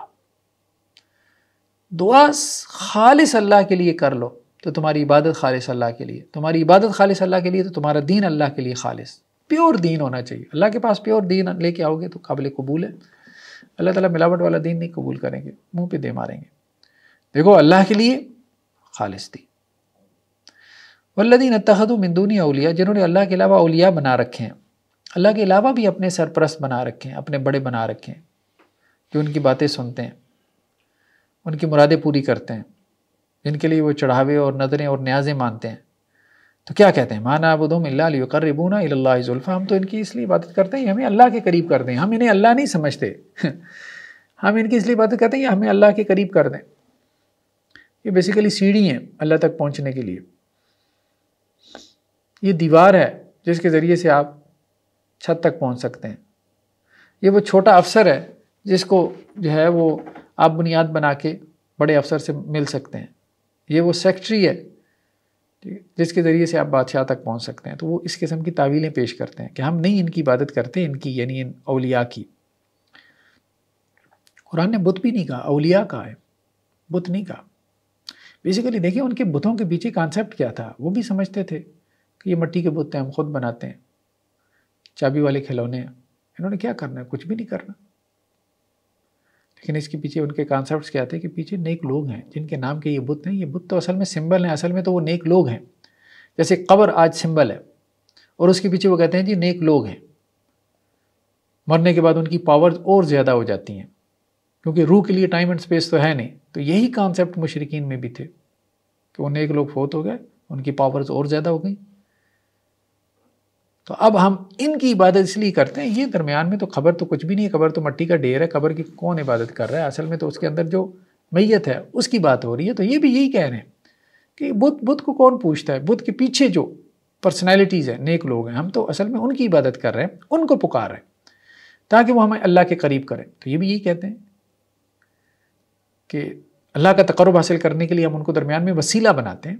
دعا خالص اللہ کے لیے کر لو تو تمہاری عبادت خالص اللہ کے لیے، تمہاری عبادت خالص اللہ کے لیے تو تمہارا دین اللہ کے لیے خالص پیور دین ہونا چاہیے. اللہ کے پاس پیور دین لے کے آؤ گے تو قابل قبول ہے. اللہ تعالیٰ ملاوٹ والا دین نہیں قبول کریں گے، منہ پہ دے ماریں گے. دیکھو اللہ کے لیے خالص دین. والذین اتخذوا من دونہ اولیاء، جنہوں نے اللہ کے علاوہ اولیاء بنا رکھے ہیں، اللہ کے علاوہ بھی اپنے سرپرست بنا رکھے ہیں، اپنے بڑے بنا رکھے ہیں، جو ان کی باتیں سنتے ہیں، ان کی مرادیں پوری کرتے ہیں، جن کے لیے وہ چڑھاوے اور نظریں اور نیازیں مانتے ہیں. تو کیا کہتے ہیں؟ ما نعبدہم الا لیقربونا الی اللہ زلفی، ہم تو ان کی اس لیے عبادت کرتے ہیں ہمیں اللہ کے قریب کر دیں. ہم انہیں اللہ نہیں سمجھتے ہم ان کی اس لیے عبادت کرتے ہیں یہ ہمیں اللہ کے قریب کر دیں. یہ بیسیکلی سیڑھی ہیں اللہ تک پہنچنے کے لیے. یہ دیوار ہے جس کے ذریعے سے آپ چھت تک پہنچ سکتے ہیں. یہ وہ چھوٹا افسر ہے جس کو جو ہے وہ آپ بنیاد بنا کے بڑے افسر سے مل سکتے ہیں. یہ وہ سیکٹری ہے جس کے ذریعے سے آپ بادشاہ تک پہنچ سکتے ہیں. تو وہ اس قسم کی تعویلیں پیش کرتے ہیں کہ ہم نہیں ان کی عبادت کرتے، ان کی یعنی ان اولیاء کی. قرآن نے بت بھی نہیں کہا، اولیاء کہا ہے، بت نہیں کہا. بیسیکلی دیکھیں ان کے بتوں کے پیچھے کانسیپٹ کیا تھا. وہ بھی سمجھتے تھے کہ یہ مٹی کے بت ہیں، ہم خود بناتے ہیں، چابی والے کھلونے ہیں، انہوں نے کیا کرنا ہے؟ کچھ بھی نہیں کرنا. لیکن اس کے پیچھے ان کے کانسیپٹس کیا تھے کہ پیچھے نیک لوگ ہیں جن کے نام کے یہ بت ہیں. یہ بت تو اصل میں سمبل ہیں، اصل میں تو وہ نیک لوگ ہیں. جیسے قبر آج سمبل ہے اور اس کے پیچھے وہ کہتے ہیں جی نیک لوگ ہیں. مرنے کے بعد ان کی پاورز اور زیادہ ہو جاتی ہیں کیونکہ روح کے لیے ٹائم اینڈ سپیس تو ہے نہیں. تو یہی کانسیپٹ مشرکین میں بھی تھے کہ وہ نیک لوگ فوت ہو گئے، ان کی پاورز اور زیادہ ہو گئیں. تو اب ہم ان کی عبادت اس لیے کرتے ہیں. یہ درمیان میں تو قبر تو کچھ بھی نہیں ہے، قبر تو مٹی کا ڈھیر ہے، قبر کی کون عبادت کر رہا ہے؟ اصل میں تو اس کے اندر جو میت ہے اس کی بات ہو رہی ہے. تو یہ بھی یہی کہہ رہے ہیں کہ بت کو کون پوچھتا ہے؟ بت کے پیچھے جو پرسنالٹیز ہیں، نیک لوگ ہیں، ہم تو اصل میں ان کی عبادت کر رہے ہیں، ان کو پکار رہے ہیں تاکہ وہ ہمیں اللہ کے قریب کریں. تو یہ بھی یہی کہتے ہیں کہ اللہ کا تقرب حاصل کرنے کے لیے ہم ان کو درمیان میں وسیلہ بناتے ہیں.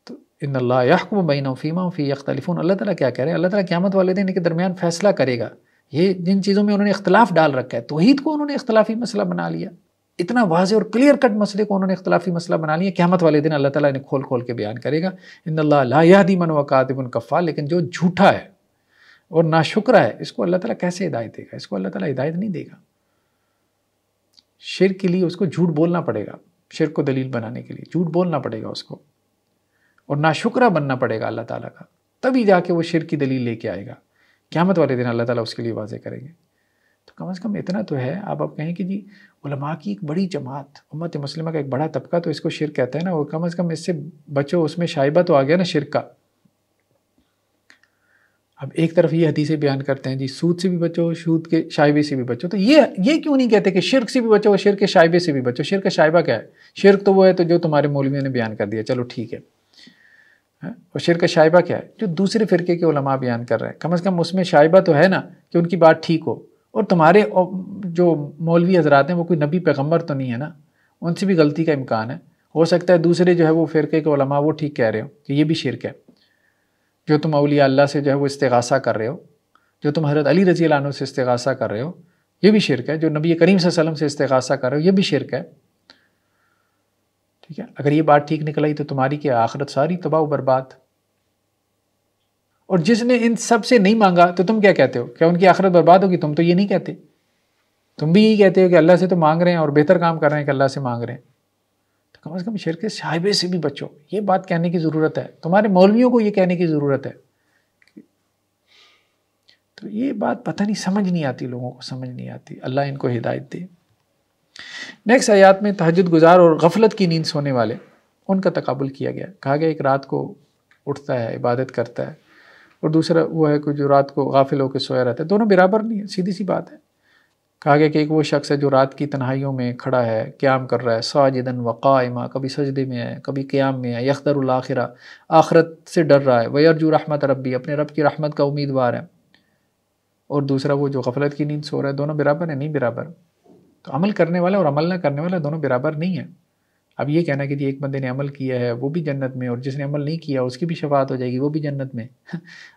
تو ان اللہ یحکم بینہم فیما ہم فیہ یختلفون. اللہ تعالیٰ کیا کہہ رہے ہیں؟ اللہ تعالیٰ قیامت والے دن کے درمیان فیصلہ کرے گا. یہ جن چیزوں میں انہوں نے اختلاف ڈال رکھا ہے، توحید کو انہوں نے اختلافی مسئلہ بنا لیا، اتنا واضح اور کلیئر کٹ مسئلے کو انہوں نے اختلافی مسئلہ بنا لیا. قیامت والے دن اللہ تعالیٰ نے کھول کھول کے بیان کرے گا. ان اللہ لا یہدی من هو کاذب کفار. لیکن جو جھوٹا ہے اور ناشکرا ہے، اس کو اللہ تعالیٰ کیسے ہدایت دے گا؟ اس کو اللہ تعالیٰ ہدایت نہیں دے گا. شرک کے لیے اس کو جھوٹ بولنا پڑے گا، شرک کو دلیل بنانے کے لیے جھوٹ بولنا پڑے گا اس کو، اور ناشکرا بننا پڑے گا اللہ تعالیٰ کا، تبھی جا کے وہ شرک کی دلیل لے کے آئے گا. قیامت والے دن اللہ تعالیٰ اس کے لیے واضح کریں گے. تو کم از کم اتنا تو ہے. آپ کہیں کہ جی علماء کی ایک بڑی جماعت، امت مسلمہ کا ایک بڑا طبقہ تو اس کو شرک کہتا ہے نا، اور کم از کم اس سے بچو، اس میں شائبہ تو آ گیا نا شرک کا. اب ایک طرف یہ حدیثیں بیان کرتے ہیں جی سود سے بھی بچو، سود کے شائبے سے بھی بچو. تو یہ کیوں نہیں کہتے کہ شرک سے بھی بچو، شرک کے شائبے سے بھی بچو؟ شرک کا شائبہ کیا ہے؟ شرک تو وہ ہے تو جو تمہارے مولویوں نے بیان کر دیا، چلو ٹھیک ہے. اور شرک کا شائبہ کیا ہے؟ جو دوسرے فرقے کے علماء بیان کر رہے ہیں. کم از کم اس میں شائبہ تو ہے نا کہ ان کی بات ٹھیک ہو. اور تمہارے جو مولوی حضرات ہیں وہ کوئی نبی پیغمبر تو نہیں ہے نا، ان سے بھی غلطی کا امکان ہے. ہو سکتا ہے دوسرے جو ہے وہ فرقے کے علماء وہ ٹھیک کہہ رہے ہو کہ یہ بھی شرک ہے. جو تم اولیاء اللہ سے جو ہے وہ استغاثہ کر رہے ہو، جو تم حضرت علی رضی اللہ عنہ سے استغاثہ کر رہے ہو، یہ بھی شرک ہے. جو نبی کریم صلی اللہ علیہ وسلم سے استغاثہ کر رہے ہو، یہ بھی شرک ہے. ٹھیک ہے، اگر یہ بات ٹھیک نکل آئی تو تمہاری کیا آخرت ساری تباہ و برباد. اور جس نے ان سب سے نہیں مانگا تو تم کیا کہتے ہو؟ کیا ان کی آخرت برباد ہوگی؟ تم تو یہ نہیں کہتے. تم بھی یہی کہتے ہو کہ اللہ سے تو مانگ رہے ہیں اور بہتر کام کر رہے ہیں کہ اللہ سے مانگ رہے ہیں. تو کم از کم شرک کے شائبے سے بھی بچو. یہ بات کہنے کی ضرورت ہے، تمہارے مولویوں کو یہ کہنے کی ضرورت ہے. تو یہ بات پتہ نہیں، سمجھ نہیں آتی، لوگوں کو سمجھ نہیں آتی. اللہ ان کو ہدایت دے. نیکسٹ آیات میں تہجد گزار اور غفلت کی نیند سونے والے، ان کا تقابل کیا گیا. کہا گیا ایک رات کو اٹھتا ہے، عبادت کرتا ہے، اور دوسرا وہ ہے کہ جو رات کو غافل ہو کے سویا رہتا ہے. دونوں برابر نہیں ہے، سیدھی سی بات ہے. کہا گیا کہ ایک وہ شخص ہے جو رات کی تنہائیوں میں کھڑا ہے، قیام کر رہا ہے، ساجدن وقائما، کبھی سجدے میں ہے کبھی قیام میں ہے، یحذر الآخرہ، آخرت سے ڈر رہا ہے، ویرجو رحمت ربی، اپنے رب کی رحمت کا امیدوار ہے. اور دوسرا وہ جو غفلت کی نیند سو رہا ہے. دونوں برابر ہیں؟ نہیں برابر. تو عمل کرنے والا اور عمل نہ کرنے والا دونوں برابر نہیں ہیں. اب یہ کہنا کہ جی ایک بندے نے عمل کیا ہے وہ بھی جنت میں، اور جس نے عمل نہیں کیا اس کی بھی شفاعت ہو جائے گی وہ بھی جنت میں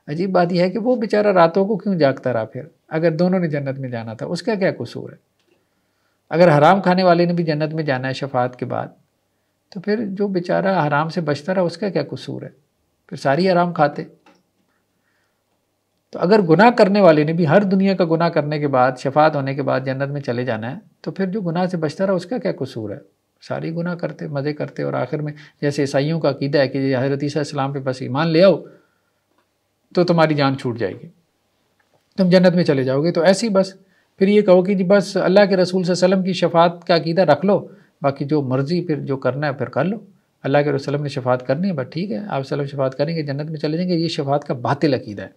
عجیب بات یہ ہے کہ وہ بیچارہ راتوں کو کیوں جاگتا رہا پھر، اگر دونوں نے جنت میں جانا تھا اس کا کیا قصور ہے؟ اگر حرام کھانے والے نے بھی جنت میں جانا ہے شفاعت کے بعد، تو پھر جو بیچارہ حرام سے بچتا رہا اس کا کیا قصور ہے؟ پھر ساری حرام کھاتے۔ تو اگر گناہ کرنے والے نے بھی ہر دنیا کا گناہ کرنے کے بعد شفاعت ہونے کے بعد جنت میں چلے جانا ہے، تو پھر جو گناہ سے بچتا رہا اس کا کیا قصور ہے؟ ساری گناہ کرتے، مزے کرتے، اور آخر میں جیسے عیسائیوں کا عقیدہ ہے کہ حضرت عیسیٰ السلام پہ بس ایمان لے آؤ تو تمہاری جان چھوٹ جائے گی، تم جنت میں چلے جاؤ گے، تو ایسی بس پھر یہ کہو کہ جی بس اللہ کے رسول صلی اللہ علیہ وسلم کی شفاعت کا عقیدہ رکھ لو، باقی جو مرضی پھر جو کرنا ہے پھر کر لو، اللہ کے رسول صلی اللہ علیہ وسلم نے شفاعت کرنی ہے بس ٹھیک ہے، آپ صلی اللہ علیہ وسلم شفاعت کریں گے جنت میں چلے جائیں گے۔ یہ شفاعت کا باطل عقیدہ ہے،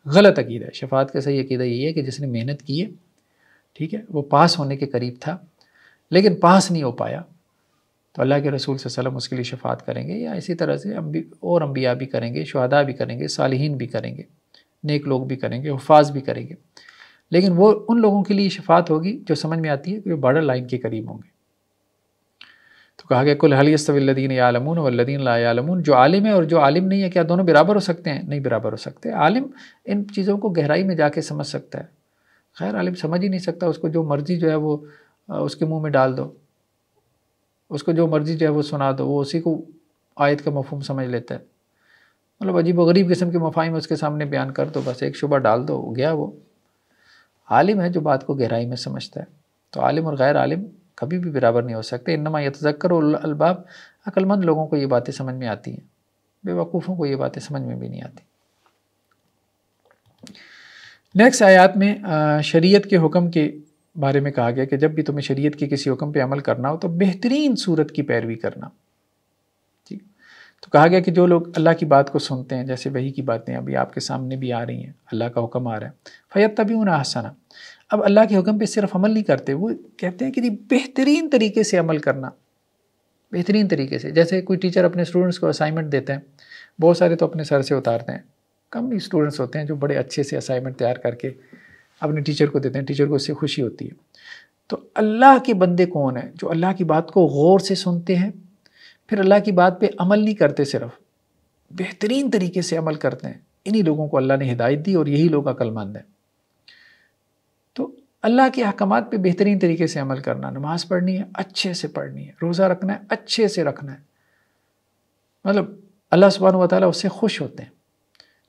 غلط عقیدہ ہے۔ شفاعت کا صحیح عقیدہ یہی ہے کہ جس نے محنت کی ہے، ٹھیک ہے، وہ پاس ہونے کے قریب تھا لیکن پاس نہیں ہو پایا، تو اللہ کے رسول صلی اللہ علیہ وسلم اس کے لیے شفاعت کریں گے، یا اسی طرح سے اور انبیاء بھی کریں گے، شہداء بھی کریں گے، صالحین بھی کریں گے، نیک لوگ بھی کریں گے، حفاظ بھی کریں گے، لیکن وہ ان لوگوں کے لیے شفاعت ہوگی جو سمجھ میں آتی ہے کہ وہ بارڈر لائن کے قریب ہوں گے۔ تو کہا گیا قل هل يستوي الذين يعلمون والذين لا يعلمون، جو عالم ہے اور جو عالم نہیں ہے کیا دونوں برابر ہو سکتے ہیں؟ نہیں برابر ہو سکتے۔ عالم ان چیزوں کو گہرائی میں جا کے سمجھ سکتا ہے، خیر عالم سمجھ ہی نہیں سکتا، اس کو جو مرضی جو ہے وہ اس کے منہ میں ڈال دو، اس کو جو مرضی جو ہے وہ سنا دو، وہ اسی کو آیت کا مفہوم سمجھ لیتا ہے، مطلب عجیب و غریب قسم کے مفاہیم اس کے سامنے بیان کر دو، بس ایک شبہ ڈال دو، گیا وہ۔ عالم ہے جو بات کو گہرائی میں سمجھتا ہے، تو عالم اور غیر عالم کبھی بھی برابر نہیں ہو سکتے۔ انما یتذکر اولو الالباب، عقل مند لوگوں کو یہ باتیں سمجھ میں آتی ہیں، بے وقوفوں کو یہ باتیں سمجھ میں بھی نہیں آتی۔ نیکسٹ آیات میں شریعت کے حکم کے بارے میں کہا گیا کہ جب بھی تمہیں شریعت کے کسی حکم پہ عمل کرنا ہو تو بہترین صورت کی پیروی کرنا۔ تو کہا گیا کہ جو لوگ اللہ کی بات کو سنتے ہیں، جیسے وحی کی باتیں ابھی آپ کے سامنے بھی آ رہی ہیں، اللہ کا حکم آ رہا ہے، فیتبعون احسنہ، اب اللہ کے حکم پہ صرف عمل نہیں کرتے، وہ کہتے ہیں کہ جی بہترین طریقے سے عمل کرنا، بہترین طریقے سے۔ جیسے کوئی ٹیچر اپنے اسٹوڈنٹس کو اسائنمنٹ دیتے ہیں، بہت سارے تو اپنے سر سے اتارتے ہیں، کم ہی اسٹوڈنٹس ہوتے ہیں جو بڑے اچھے سے اسائنمنٹ تیار کر کے اپنے ٹیچر کو دیتے ہیں، ٹیچر کو اس سے خوشی ہوتی ہے۔ تو اللہ کے بندے کون ہیں جو اللہ کی بات کو غور سے سنتے ہیں، پھر اللہ کی بات پہ عمل نہیں کرتے، صرف بہترین طریقے سے عمل کرتے ہیں؟ انہی لوگوں کو اللہ نے ہدایت دی، اور یہی لوگ عقل مند ہیں۔ تو اللہ کے احکامات پہ بہترین طریقے سے عمل کرنا، نماز پڑھنی ہے اچھے سے پڑھنی ہے، روزہ رکھنا ہے اچھے سے رکھنا ہے، مطلب اللہ سبحانہ و تعالیٰ اس سے خوش ہوتے ہیں۔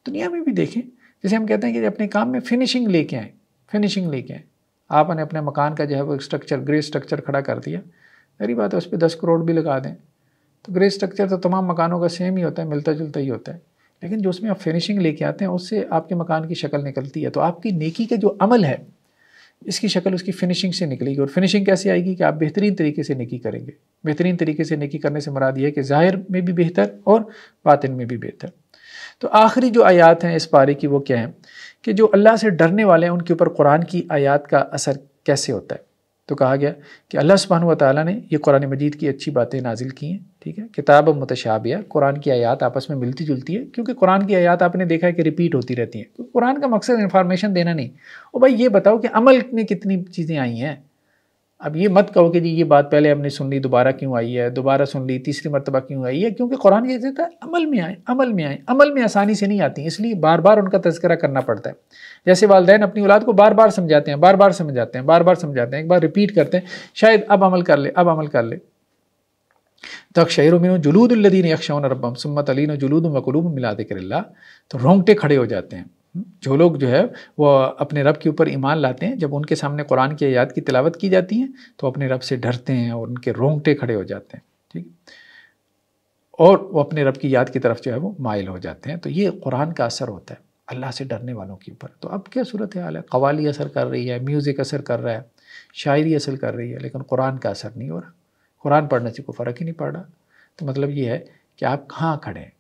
دنیا میں بھی دیکھیں، جیسے ہم کہتے ہیں کہ اپنے کام میں فنیشنگ لے کے آئیں، فنیشنگ لے کے آئیں۔ آپ نے اپنے مکان کا جو ہے وہ اسٹرکچر، گرے اسٹرکچر کھڑا کر دیا، میری بات ہے اس پہ 10 کروڑ بھی لگا دیں، تو گرے اسٹرکچر تو تمام مکانوں کا سیم ہی ہوتا ہے، ملتا جلتا ہی ہوتا ہے، لیکن جو اس میں آپ فنیشنگ لے کے آتے ہیں اس سے آپ کے مکان کی شکل نکلتی ہے۔ تو آپ کی نیکی کا جو عمل ہے اس کی شکل اس کی فنیشنگ سے نکلے گی، اور فنیشنگ کیسے آئے گی کہ آپ بہترین طریقے سے نیکی کریں گے۔ بہترین طریقے سے نیکی کرنے سے مراد یہ ہے کہ ظاہر میں بھی بہتر اور باطن میں بھی بہتر۔ تو آخری جو آیات ہیں اس پارے کی وہ کیا ہیں کہ جو اللہ سے ڈرنے والے ہیں ان کے اوپر قرآن کی آیات کا اثر کیسے ہوتا ہے۔ تو کہا گیا کہ اللہ سبحانہ و تعالیٰ نے یہ قرآن مجید کی اچھی باتیں نازل کی ہیں، ٹھیک ہے، کتاب متشابہہ، قرآن کی آیات آپس میں ملتی جلتی ہے، کیونکہ قرآن کی آیات آپ نے دیکھا ہے کہ ریپیٹ ہوتی رہتی ہیں۔ قرآن کا مقصد انفارمیشن دینا نہیں، او بھائی یہ بتاؤ کہ عمل میں کتنی چیزیں آئی ہیں۔ اب یہ مت کہو کہ جی یہ بات پہلے ہم نے سن لی دوبارہ کیوں آئی ہے، دوبارہ سن لی تیسری مرتبہ کیوں آئی ہے، کیونکہ قرآن یہ کہتا ہے عمل میں آئیں، عمل میں آئیں، عمل میں آسانی سے نہیں آتی، اس لیے بار بار ان کا تذکرہ کرنا پڑتا ہے۔ جیسے والدین اپنی اولاد کو بار بار سمجھاتے ہیں، بار بار سمجھاتے ہیں، بار بار سمجھاتے ہیں، ایک بار ریپیٹ کرتے ہیں، شاید اب عمل کر لے، اب عمل کر لے۔ تقشعر منہ جلود الذین یخشون ربہم ثم تلین جلودہم وقلوبہم الی ذکر اللہ، تو رونگٹے کھڑے ہو جاتے ہیں۔ جو لوگ جو ہے وہ اپنے رب کے اوپر ایمان لاتے ہیں، جب ان کے سامنے قرآن کی آیات کی تلاوت کی جاتی ہیں تو اپنے رب سے ڈرتے ہیں اور ان کے رونگٹے کھڑے ہو جاتے ہیں، ٹھیک، اور وہ اپنے رب کی یاد کی طرف جو ہے وہ مائل ہو جاتے ہیں۔ تو یہ قرآن کا اثر ہوتا ہے اللہ سے ڈرنے والوں کے اوپر۔ تو اب کیا صورت حال ہے؟ قوالی اثر کر رہی ہے، میوزک اثر کر رہا ہے، شاعری اثر کر رہی ہے، لیکن قرآن کا اثر نہیں ہو رہا، قرآن پڑھنے سے کوئی فرق ہی نہیں پڑ رہا۔ تو مطلب یہ ہے کہ آپ کہاں کھڑے ہیں،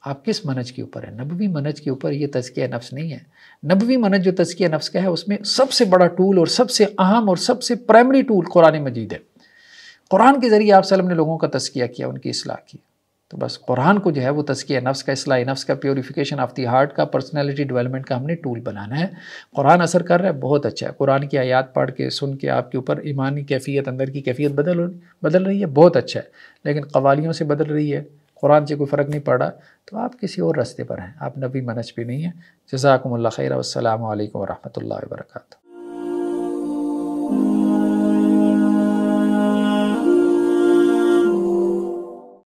آپ کس منہج کے اوپر ہیں؟ نبوی منہج کے اوپر یہ تزکیہ نفس نہیں ہے۔ نبوی منہج جو تزکیہ نفس کا ہے اس میں سب سے بڑا ٹول اور سب سے اہم اور سب سے پرائمری ٹول قرآن مجید ہے۔ قرآن کے ذریعے آپ صلی اللہ علیہ وسلم نے لوگوں کا تزکیہ کیا، ان کی اصلاح کی۔ تو بس قرآن کو جو ہے وہ تزکیہ نفس کا، اصلاح نفس کا، پیوریفیکیشن آف دی ہارٹ کا، پرسنالٹی ڈیولپمنٹ کا ہم نے ٹول بنانا ہے۔ قرآن اثر کر رہا ہے، بہت اچھا ہے، قرآن کی آیات پڑھ کے سن کے آپ کے اوپر ایمانی کیفیت، اندر کی کیفیت بدل رہی ہے، بہت اچھا ہے، لیکن قوالیوں سے بدل رہی ہے، قرآن سے کوئی فرق نہیں پڑ رہا، تو آپ کسی اور راستے پر ہیں، آپ نبی منہج پہ نہیں ہیں۔ جزاکم اللہ خیر، والسلام علیکم ورحمۃ اللہ وبرکاتہ۔